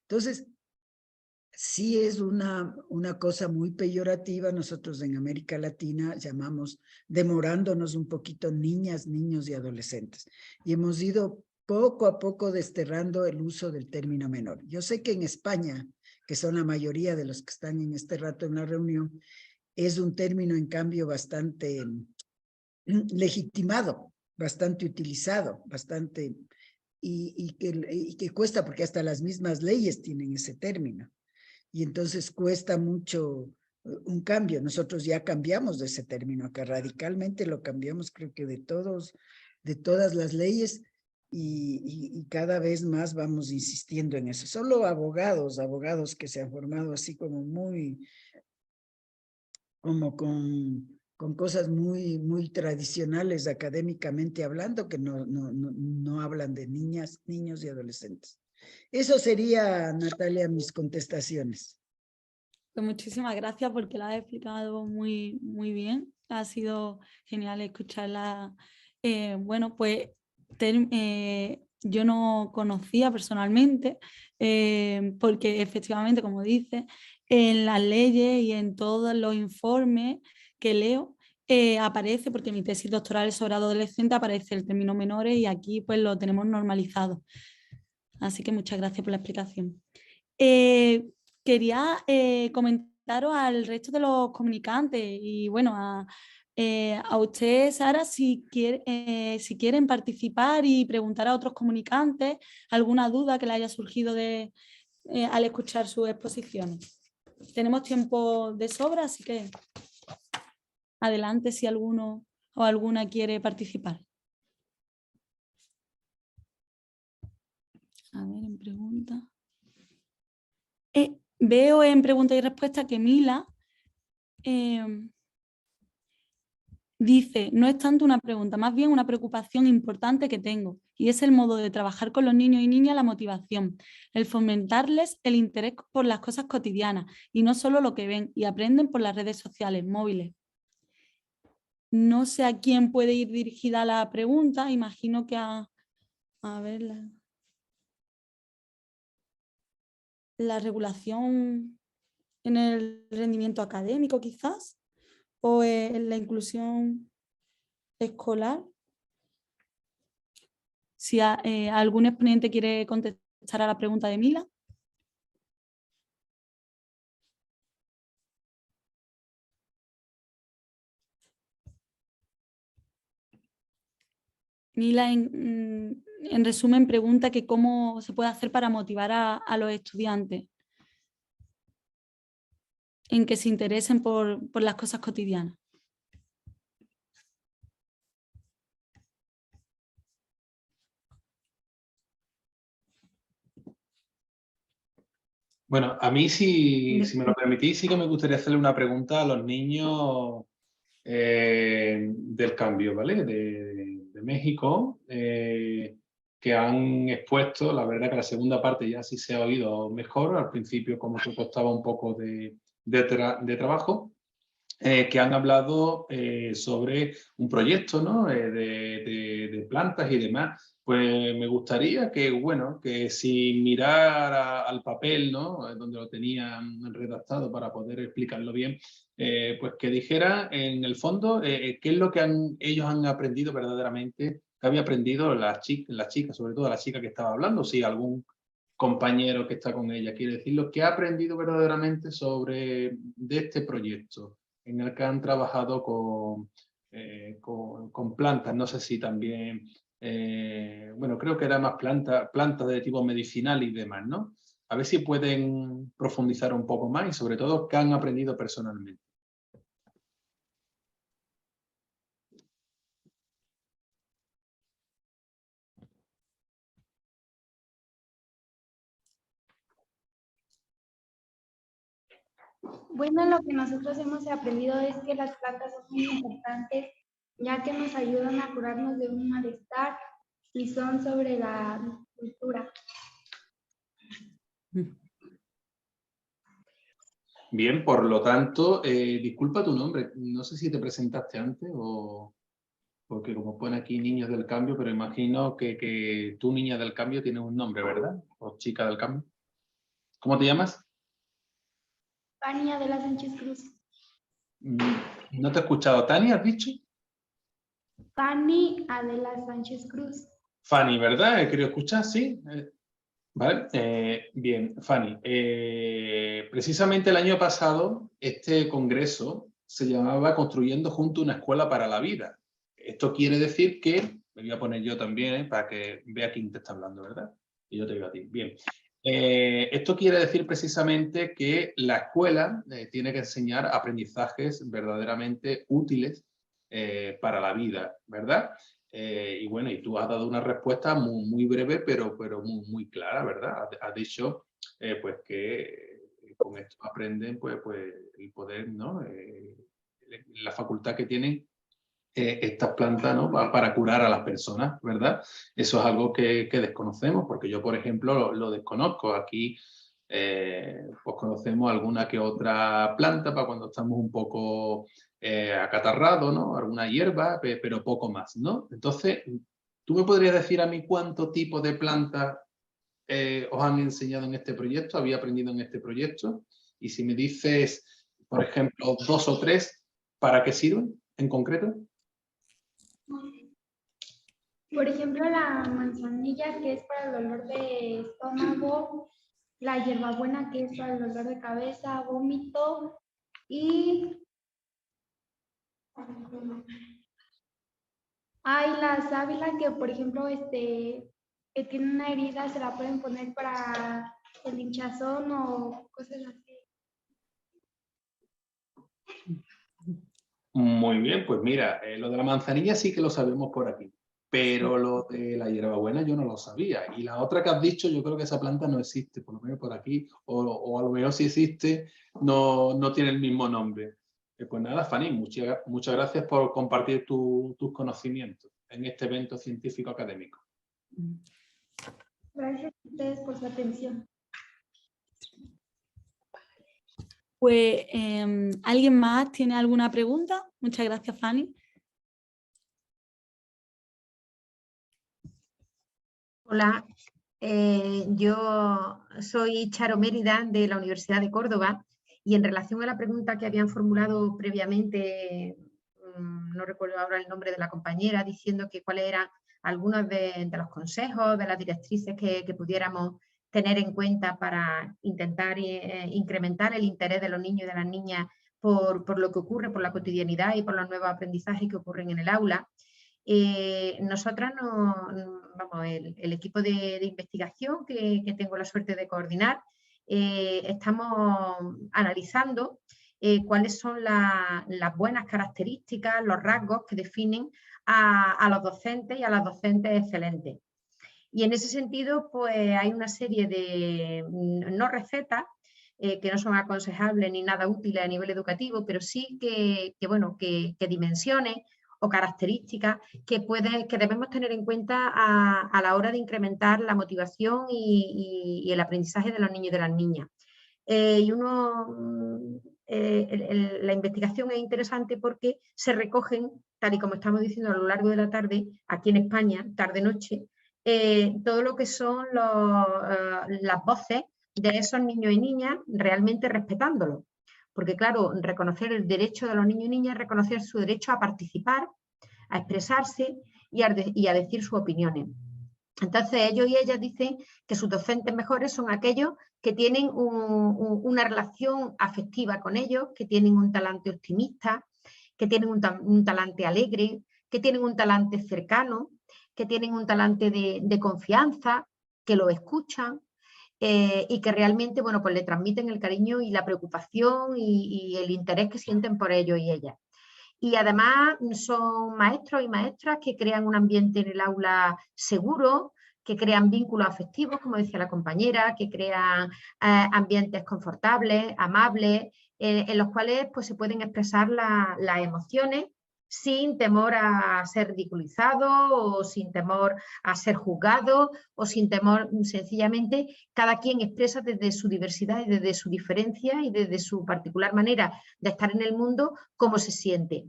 Entonces, sí es una cosa muy peyorativa. Nosotros en América Latina llamamos demorándonos un poquito niñas, niños y adolescentes. Y hemos ido poco a poco desterrando el uso del término menor. Yo sé que en España, que son la mayoría de los que están en este rato en la reunión, es un término en cambio bastante legitimado, bastante utilizado, bastante y que cuesta, porque hasta las mismas leyes tienen ese término. Y entonces cuesta mucho un cambio. Nosotros ya cambiamos de ese término, acá radicalmente lo cambiamos, creo que de todas las leyes, y cada vez más vamos insistiendo en eso. Solo abogados que se han formado así como con cosas muy tradicionales académicamente hablando, que no hablan de niñas, niños y adolescentes. Eso sería, Natalia, mis contestaciones. Pues muchísimas gracias porque la has explicado muy bien. Ha sido genial escucharla. Bueno, pues yo no conocía personalmente porque efectivamente, como dice, en las leyes y en todos los informes que leo aparece, porque mi tesis doctoral es sobre adolescente, aparece el término menores y aquí pues lo tenemos normalizado. Así que muchas gracias por la explicación. Quería comentaros al resto de los comunicantes y bueno, a usted, Sara, si quieren participar y preguntar a otros comunicantes alguna duda que le haya surgido al escuchar sus exposiciones. Tenemos tiempo de sobra, así que adelante si alguno o alguna quiere participar. A ver, en pregunta. Veo en pregunta y respuesta que Mila dice, no es tanto una pregunta, más bien una preocupación importante que tengo, y es el modo de trabajar con los niños y niñas, la motivación, el fomentarles el interés por las cosas cotidianas y no solo lo que ven y aprenden por las redes sociales, móviles. No sé a quién puede ir dirigida la pregunta, imagino que a ver, la regulación en el rendimiento académico quizás, o en la inclusión escolar. Si algún exponente quiere contestar a la pregunta de Mila. Mila, en resumen, pregunta que cómo se puede hacer para motivar a los estudiantes en que se interesen por las cosas cotidianas. Bueno, a mí, si me lo permitís, sí que me gustaría hacerle una pregunta a los niños del cambio, ¿vale? De México, que han expuesto, la verdad que la segunda parte ya sí se ha oído mejor, al principio como que costaba un poco de trabajo, que han hablado sobre un proyecto, ¿no? de plantas y demás. Pues me gustaría que, bueno, que sin mirar al papel, ¿no? Donde lo tenían redactado para poder explicarlo bien, pues que dijera en el fondo qué es lo que ellos han aprendido verdaderamente, que había aprendido la chica, sobre todo la chica que estaba hablando, si algún compañero que está con ella quiere decirlo, que ha aprendido verdaderamente de este proyecto en el que han trabajado con plantas, no sé si también, bueno, creo que era más plantas de tipo medicinal y demás, ¿no? A ver si pueden profundizar un poco más y sobre todo qué han aprendido personalmente. Bueno, lo que nosotros hemos aprendido es que las plantas son muy importantes, ya que nos ayudan a curarnos de un malestar y son sobre la cultura. Bien, por lo tanto, disculpa tu nombre, no sé si te presentaste antes o... Porque como pone aquí niños del cambio, pero imagino que tú, niña del cambio, tienes un nombre, ¿verdad? O chica del cambio. ¿Cómo te llamas? Fanny Adela Sánchez Cruz. No te he escuchado. ¿Tani has dicho? Fanny Adela Sánchez Cruz. Fanny, ¿verdad? He querido escuchar, sí. Vale, bien, Fanny. Precisamente el año pasado, este congreso se llamaba Construyendo Juntos una Escuela para la Vida. Esto quiere decir que Me voy a poner yo también, para que vea quién te está hablando, ¿verdad? Y yo te veo a ti. Bien. Esto quiere decir precisamente que la escuela tiene que enseñar aprendizajes verdaderamente útiles para la vida, ¿verdad? Y bueno, y tú has dado una respuesta muy, muy breve, pero muy, muy clara, ¿verdad? Has dicho pues que con esto aprenden pues el poder, ¿no? La facultad que tienen estas plantas, ¿no? Para curar a las personas, ¿verdad? Eso es algo que desconocemos, porque yo, por ejemplo, lo desconozco. Aquí pues conocemos alguna que otra planta para cuando estamos un poco acatarrados, ¿no? Alguna hierba, pero poco más, ¿no? Entonces, ¿tú me podrías decir a mí cuánto tipo de plantas os han enseñado en este proyecto, había aprendido en este proyecto? Y si me dices, por ejemplo, 2 o 3, ¿para qué sirven en concreto? Por ejemplo, la manzanilla, que es para el dolor de estómago, la hierbabuena, que es para el dolor de cabeza, vómito, y hay la sábila, que por ejemplo, que tiene una herida, se la pueden poner para el hinchazón o cosas así. Muy bien, pues mira, lo de la manzanilla sí que lo sabemos por aquí, pero lo de la hierbabuena yo no lo sabía. Y la otra que has dicho, yo creo que esa planta no existe, por lo menos por aquí, o a lo mejor si existe, no tiene el mismo nombre. Pues nada, Fanny, muchas gracias por compartir tus conocimientos en este evento científico académico. Gracias a ustedes por su atención. Pues, ¿alguien más tiene alguna pregunta? Muchas gracias, Fanny. Hola, yo soy Charo Mérida de la Universidad de Córdoba y en relación a la pregunta que habían formulado previamente, no recuerdo ahora el nombre de la compañera, diciendo que cuáles eran algunos de los consejos, de las directrices que pudiéramos tener en cuenta para intentar incrementar el interés de los niños y de las niñas por lo que ocurre, por la cotidianidad y por los nuevos aprendizajes que ocurren en el aula. Nosotras, el equipo de investigación que tengo la suerte de coordinar, estamos analizando cuáles son las buenas características, los rasgos que definen a los docentes y a las docentes excelentes. Y en ese sentido, pues hay una serie de no recetas que no son aconsejables ni nada útiles a nivel educativo, pero sí que dimensiones o características que debemos tener en cuenta a la hora de incrementar la motivación y el aprendizaje de los niños y de las niñas. La investigación es interesante porque se recogen, tal y como estamos diciendo a lo largo de la tarde, aquí en España, tarde-noche, todo lo que son las voces de esos niños y niñas realmente respetándolos. Porque claro, reconocer el derecho de los niños y niñas es reconocer su derecho a participar, a expresarse y a decir sus opiniones. Entonces ellos y ellas dicen que sus docentes mejores son aquellos que tienen una relación afectiva con ellos, que tienen un talante optimista, que tienen un talante alegre, que tienen un talante cercano, que tienen un talante de confianza, que lo escuchan y que realmente pues le transmiten el cariño y la preocupación y el interés que sienten por ellos y ellas. Y además son maestros y maestras que crean un ambiente en el aula seguro, que crean vínculos afectivos, como decía la compañera, que crean ambientes confortables, amables, en los cuales pues, se pueden expresar las emociones sin temor a ser ridiculizado o sin temor a ser juzgado o sin temor, sencillamente, cada quien expresa desde su diversidad y desde su diferencia y desde su particular manera de estar en el mundo cómo se siente.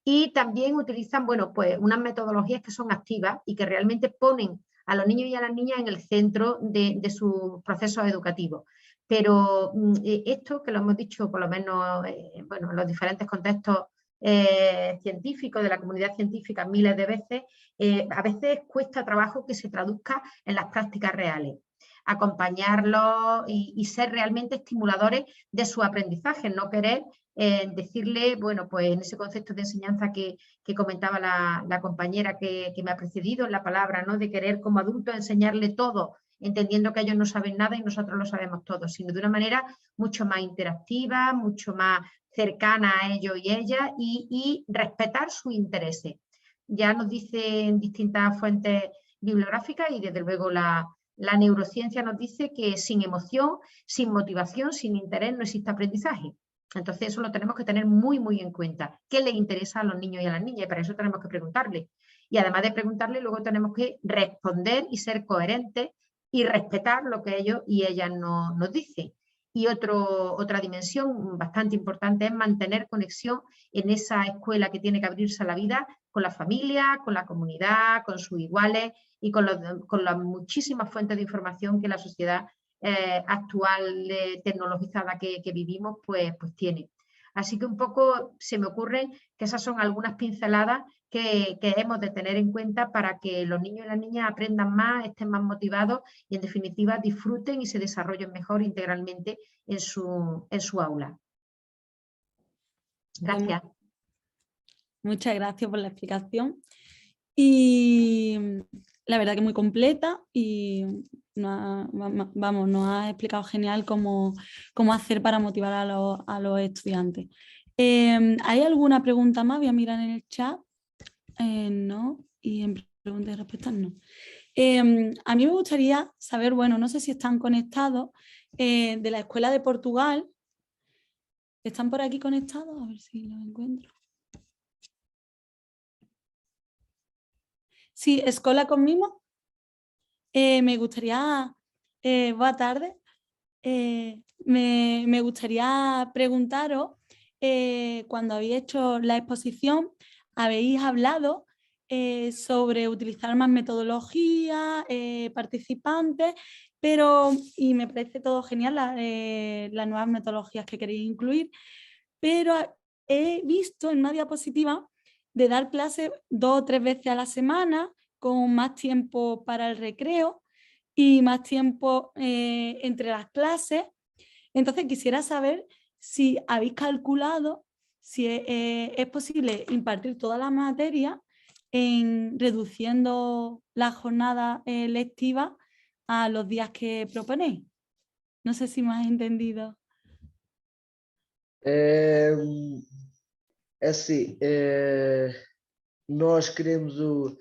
Y también utilizan, pues unas metodologías que son activas y que realmente ponen a los niños y a las niñas en el centro de sus procesos educativos. Pero esto, que lo hemos dicho por lo menos en los diferentes contextos científicos, de la comunidad científica miles de veces, a veces cuesta trabajo que se traduzca en las prácticas reales. acompañarlos y ser realmente estimuladores de su aprendizaje, no querer decirle, bueno, pues en ese concepto de enseñanza que comentaba la compañera que me ha precedido en la palabra, ¿no? De querer como adulto enseñarle todo, entendiendo que ellos no saben nada y nosotros lo sabemos todo, sino de una manera mucho más interactiva, mucho más cercana a ellos y ella y respetar sus intereses. Ya nos dicen distintas fuentes bibliográficas y desde luego la neurociencia nos dice que sin emoción, sin motivación, sin interés no existe aprendizaje. Entonces eso lo tenemos que tener muy, muy en cuenta. ¿Qué les interesa a los niños y a las niñas? Y para eso tenemos que preguntarle. Y además de preguntarle, luego tenemos que responder y ser coherentes y respetar lo que ellos y ellas nos dicen. Y otra dimensión bastante importante es mantener conexión en esa escuela que tiene que abrirse a la vida con la familia, con la comunidad, con sus iguales y con las muchísimas fuentes de información que la sociedad actual tecnologizada que vivimos pues tiene. Así que un poco se me ocurre que esas son algunas pinceladas que hemos de tener en cuenta para que los niños y las niñas aprendan más, estén más motivados y en definitiva disfruten y se desarrollen mejor integralmente en su aula. Gracias. Muchas gracias por la explicación. Y la verdad que muy completa y nos ha explicado genial cómo hacer para motivar a los estudiantes. ¿Hay alguna pregunta más? Voy a mirar en el chat. No. Y en preguntas y respuestas no. A mí me gustaría saber, bueno, no sé si están conectados de la Escuela de Portugal. ¿Están por aquí conectados? A ver si los encuentro. Sí, Escola conmigo. Me gustaría, buenas tardes, me gustaría preguntaros, cuando habéis hecho la exposición, habéis hablado sobre utilizar más metodología, participantes, y me parece todo genial las nuevas metodologías que queréis incluir, pero he visto en una diapositiva de dar clases 2 o 3 veces a la semana, con más tiempo para el recreo y más tiempo entre las clases. Entonces quisiera saber si habéis calculado si es posible impartir toda la materia reduciendo la jornada lectiva a los días que proponéis. No sé si me has entendido. Assim, nós queremos o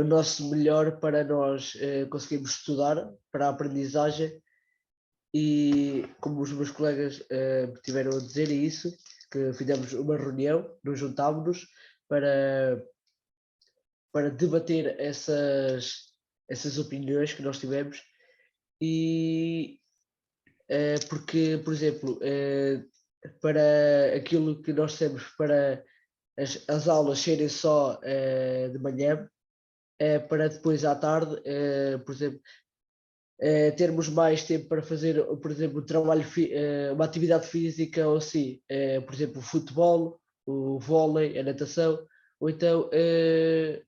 nosso melhor para nós conseguirmos estudar para a aprendizagem e, como os meus colegas tiveram a dizer isso, que fizemos uma reunião, nos juntámos-nos para debater essas opiniões que nós tivemos e porque, por exemplo, para aquilo que nós temos para as aulas serem só de manhã, para depois à tarde, por exemplo, termos mais tempo para fazer, por exemplo, trabalho, uma atividade física ou assim, por exemplo, o futebol, o vôlei, a natação, ou então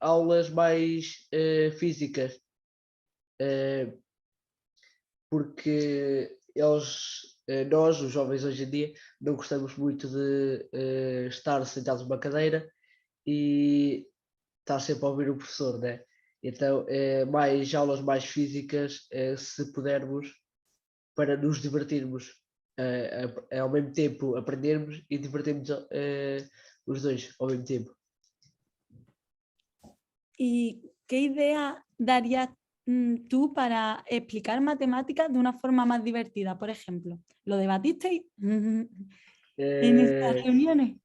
aulas mais físicas, porque nós, os jovens hoje em dia, não gostamos muito de estar sentados numa cadeira e estar sempre a ouvir o professor, né? Então, mais aulas mais físicas, se pudermos, para nos divertirmos, ao mesmo tempo aprendermos e divertirmos os dois ao mesmo tempo. ¿Y qué idea darías tú para explicar matemáticas de una forma más divertida? Por ejemplo, ¿lo debatisteis en estas reuniones?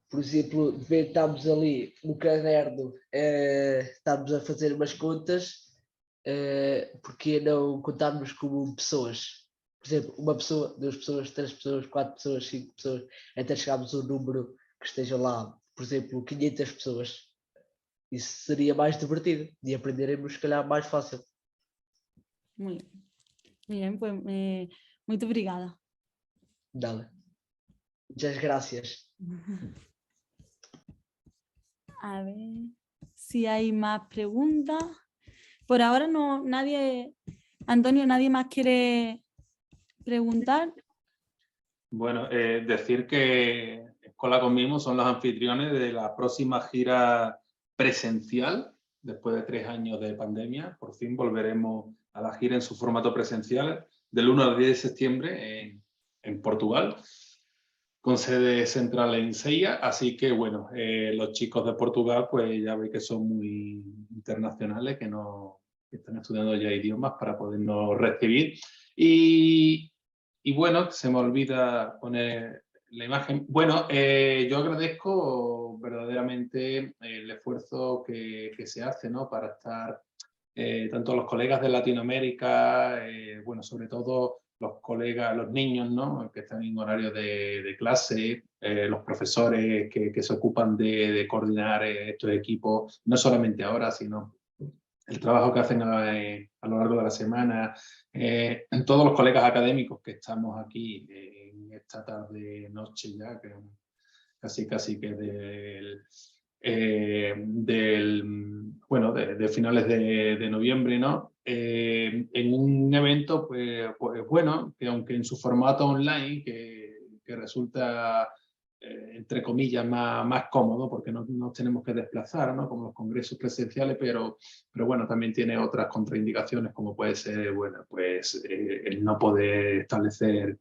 Por exemplo, de vez estamos ali no caderno, estamos a fazer umas contas, porque não contarmos como pessoas? Por exemplo, uma pessoa, 2 pessoas, 3 pessoas, 4 pessoas, 5 pessoas, até chegarmos a um número que esteja lá, por exemplo, 500 pessoas. Isso seria mais divertido e aprenderemos, se calhar, mais fácil. Muy bien, pues muito obrigada. Nada. Muchas gracias. A ver si hay más preguntas. Pues por ahora no, nadie, Antonio, nadie más quiere preguntar. Bueno, decir que Escola con Mimo son los anfitriones de la próxima gira presencial, después de 3 años de pandemia. Por fin volveremos a la gira en su formato presencial del 1 al 10 de septiembre en Portugal, con sede central en Seia. Así que, bueno, los chicos de Portugal, pues ya veis que son muy internacionales, que están estudiando ya idiomas para podernos recibir. Y bueno, se me olvida poner la imagen. Bueno, yo agradezco verdaderamente el esfuerzo que se hace, ¿no? Para estar, tanto los colegas de Latinoamérica, bueno, sobre todo los colegas, los niños, ¿no? Que están en horario de clase, los profesores que se ocupan de coordinar estos equipos, no solamente ahora, sino el trabajo que hacen a lo largo de la semana, todos los colegas académicos que estamos aquí en esta tarde, noche ya, que casi que bueno, de finales de noviembre, ¿no? En un evento, pues bueno, que aunque en su formato online, que resulta entre comillas, más cómodo, porque no nos tenemos que desplazar, ¿no? Como los congresos presenciales, pero bueno, también tiene otras contraindicaciones, como puede ser, bueno, pues el no poder establecer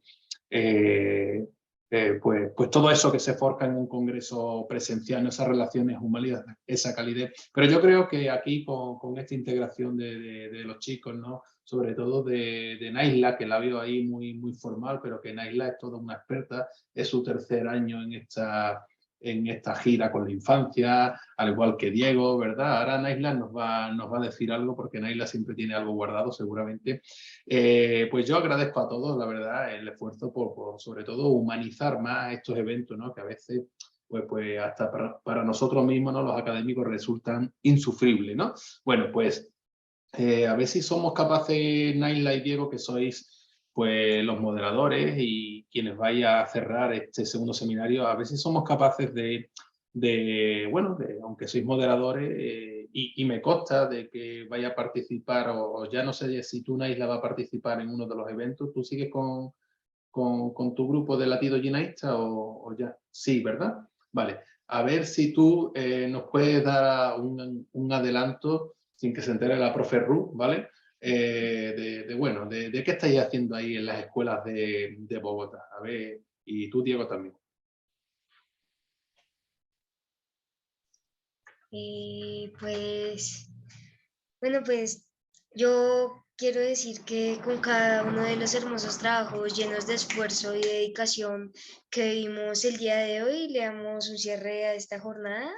pues todo eso que se forja en un congreso presencial, esas relaciones humanas, esa calidez. Pero yo creo que aquí con esta integración de los chicos, ¿no? Sobre todo de Naisla, que la veo ahí muy formal, pero que Naisla es toda una experta, es su 3er año en esta gira con la infancia, al igual que Diego, ¿verdad? Ahora Naisla nos va a decir algo, porque Naisla siempre tiene algo guardado, seguramente. Pues yo agradezco a todos, la verdad, el esfuerzo por sobre todo humanizar más estos eventos, ¿no? Que a veces pues hasta para nosotros mismos, ¿no? Los académicos resultan insufribles, ¿no? Bueno, pues a ver si somos capaces, Naisla y Diego, que sois pues los moderadores y quienes vais a cerrar este segundo seminario, a ver si somos capaces bueno, aunque sois moderadores, y me consta de que vaya a participar, o ya no sé si tú, Naisla, va a participar en uno de los eventos. ¿Tú sigues con tu grupo de latido llenaísta o ya? Sí, ¿verdad? Vale. A ver si tú nos puedes dar un adelanto, sin que se entere la profe Ru, ¿vale? Bueno, de qué estáis haciendo ahí en las escuelas de Bogotá. A ver, y tú, Diego, también. Pues, bueno, pues yo quiero decir que con cada uno de los hermosos trabajos llenos de esfuerzo y dedicación que vimos el día de hoy, le damos un cierre a esta jornada.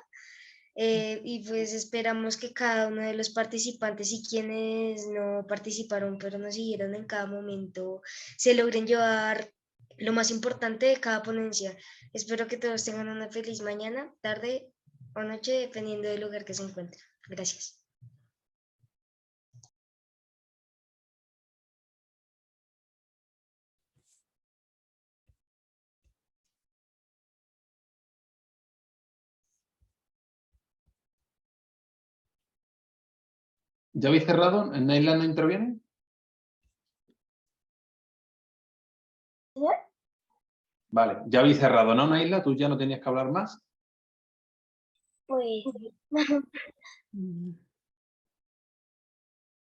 Y pues esperamos que cada uno de los participantes y quienes no participaron pero nos siguieron en cada momento se logren llevar lo más importante de cada ponencia. Espero que todos tengan una feliz mañana, tarde o noche, dependiendo del lugar que se encuentren. Gracias. ¿Ya habéis cerrado? ¿En Naisla no interviene? Vale, ya habéis cerrado, ¿no, Naisla? ¿Tú ya no tenías que hablar más? Pues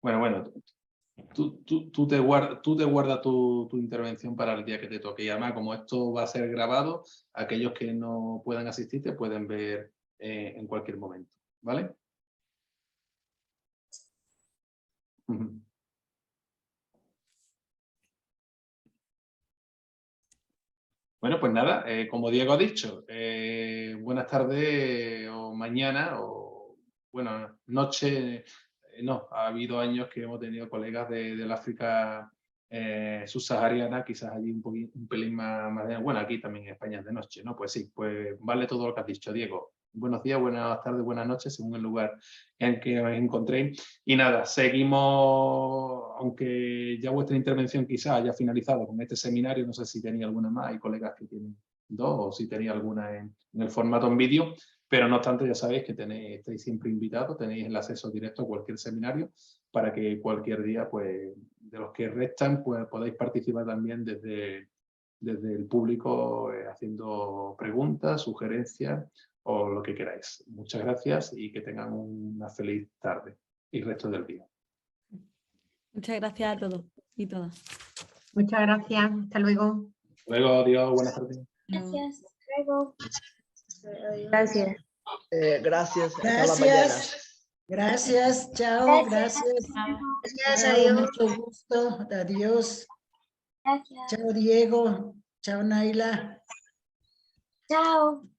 Bueno, tú te guardas tu intervención para el día que te toque. Y además, como esto va a ser grabado, aquellos que no puedan asistir te pueden ver en cualquier momento, ¿vale? Bueno, pues nada, como Diego ha dicho, buenas tardes o mañana o, bueno, noche. No, ha habido años que hemos tenido colegas del África subsahariana, quizás allí un pelín más de, bueno, aquí también en España es de noche, ¿no? Pues sí, pues vale todo lo que has dicho, Diego. Buenos días, buenas tardes, buenas noches, según el lugar en que os encontréis. Y nada, seguimos, aunque ya vuestra intervención quizás haya finalizado con este seminario, no sé si tenía alguna más, hay colegas que tienen 2 o si tenía alguna en el formato en vídeo, Pero no obstante, ya sabéis que estáis siempre invitados, tenéis el acceso directo a cualquier seminario para que cualquier día, pues, de los que restan, pues podáis participar también desde el público, haciendo preguntas, sugerencias o lo que queráis. Muchas gracias y que tengan una feliz tarde y resto del día. Muchas gracias a todos y todas. Muchas gracias. Hasta luego. Luego, adiós, buenas tardes. Gracias. Luego. Gracias. Gracias. Hasta la mañana. Gracias. Gracias. Chao. Gracias. Gracias, Chao, adiós. mucho gusto. Adiós. Gracias. Chao, Diego. Chao, Naila. Chao.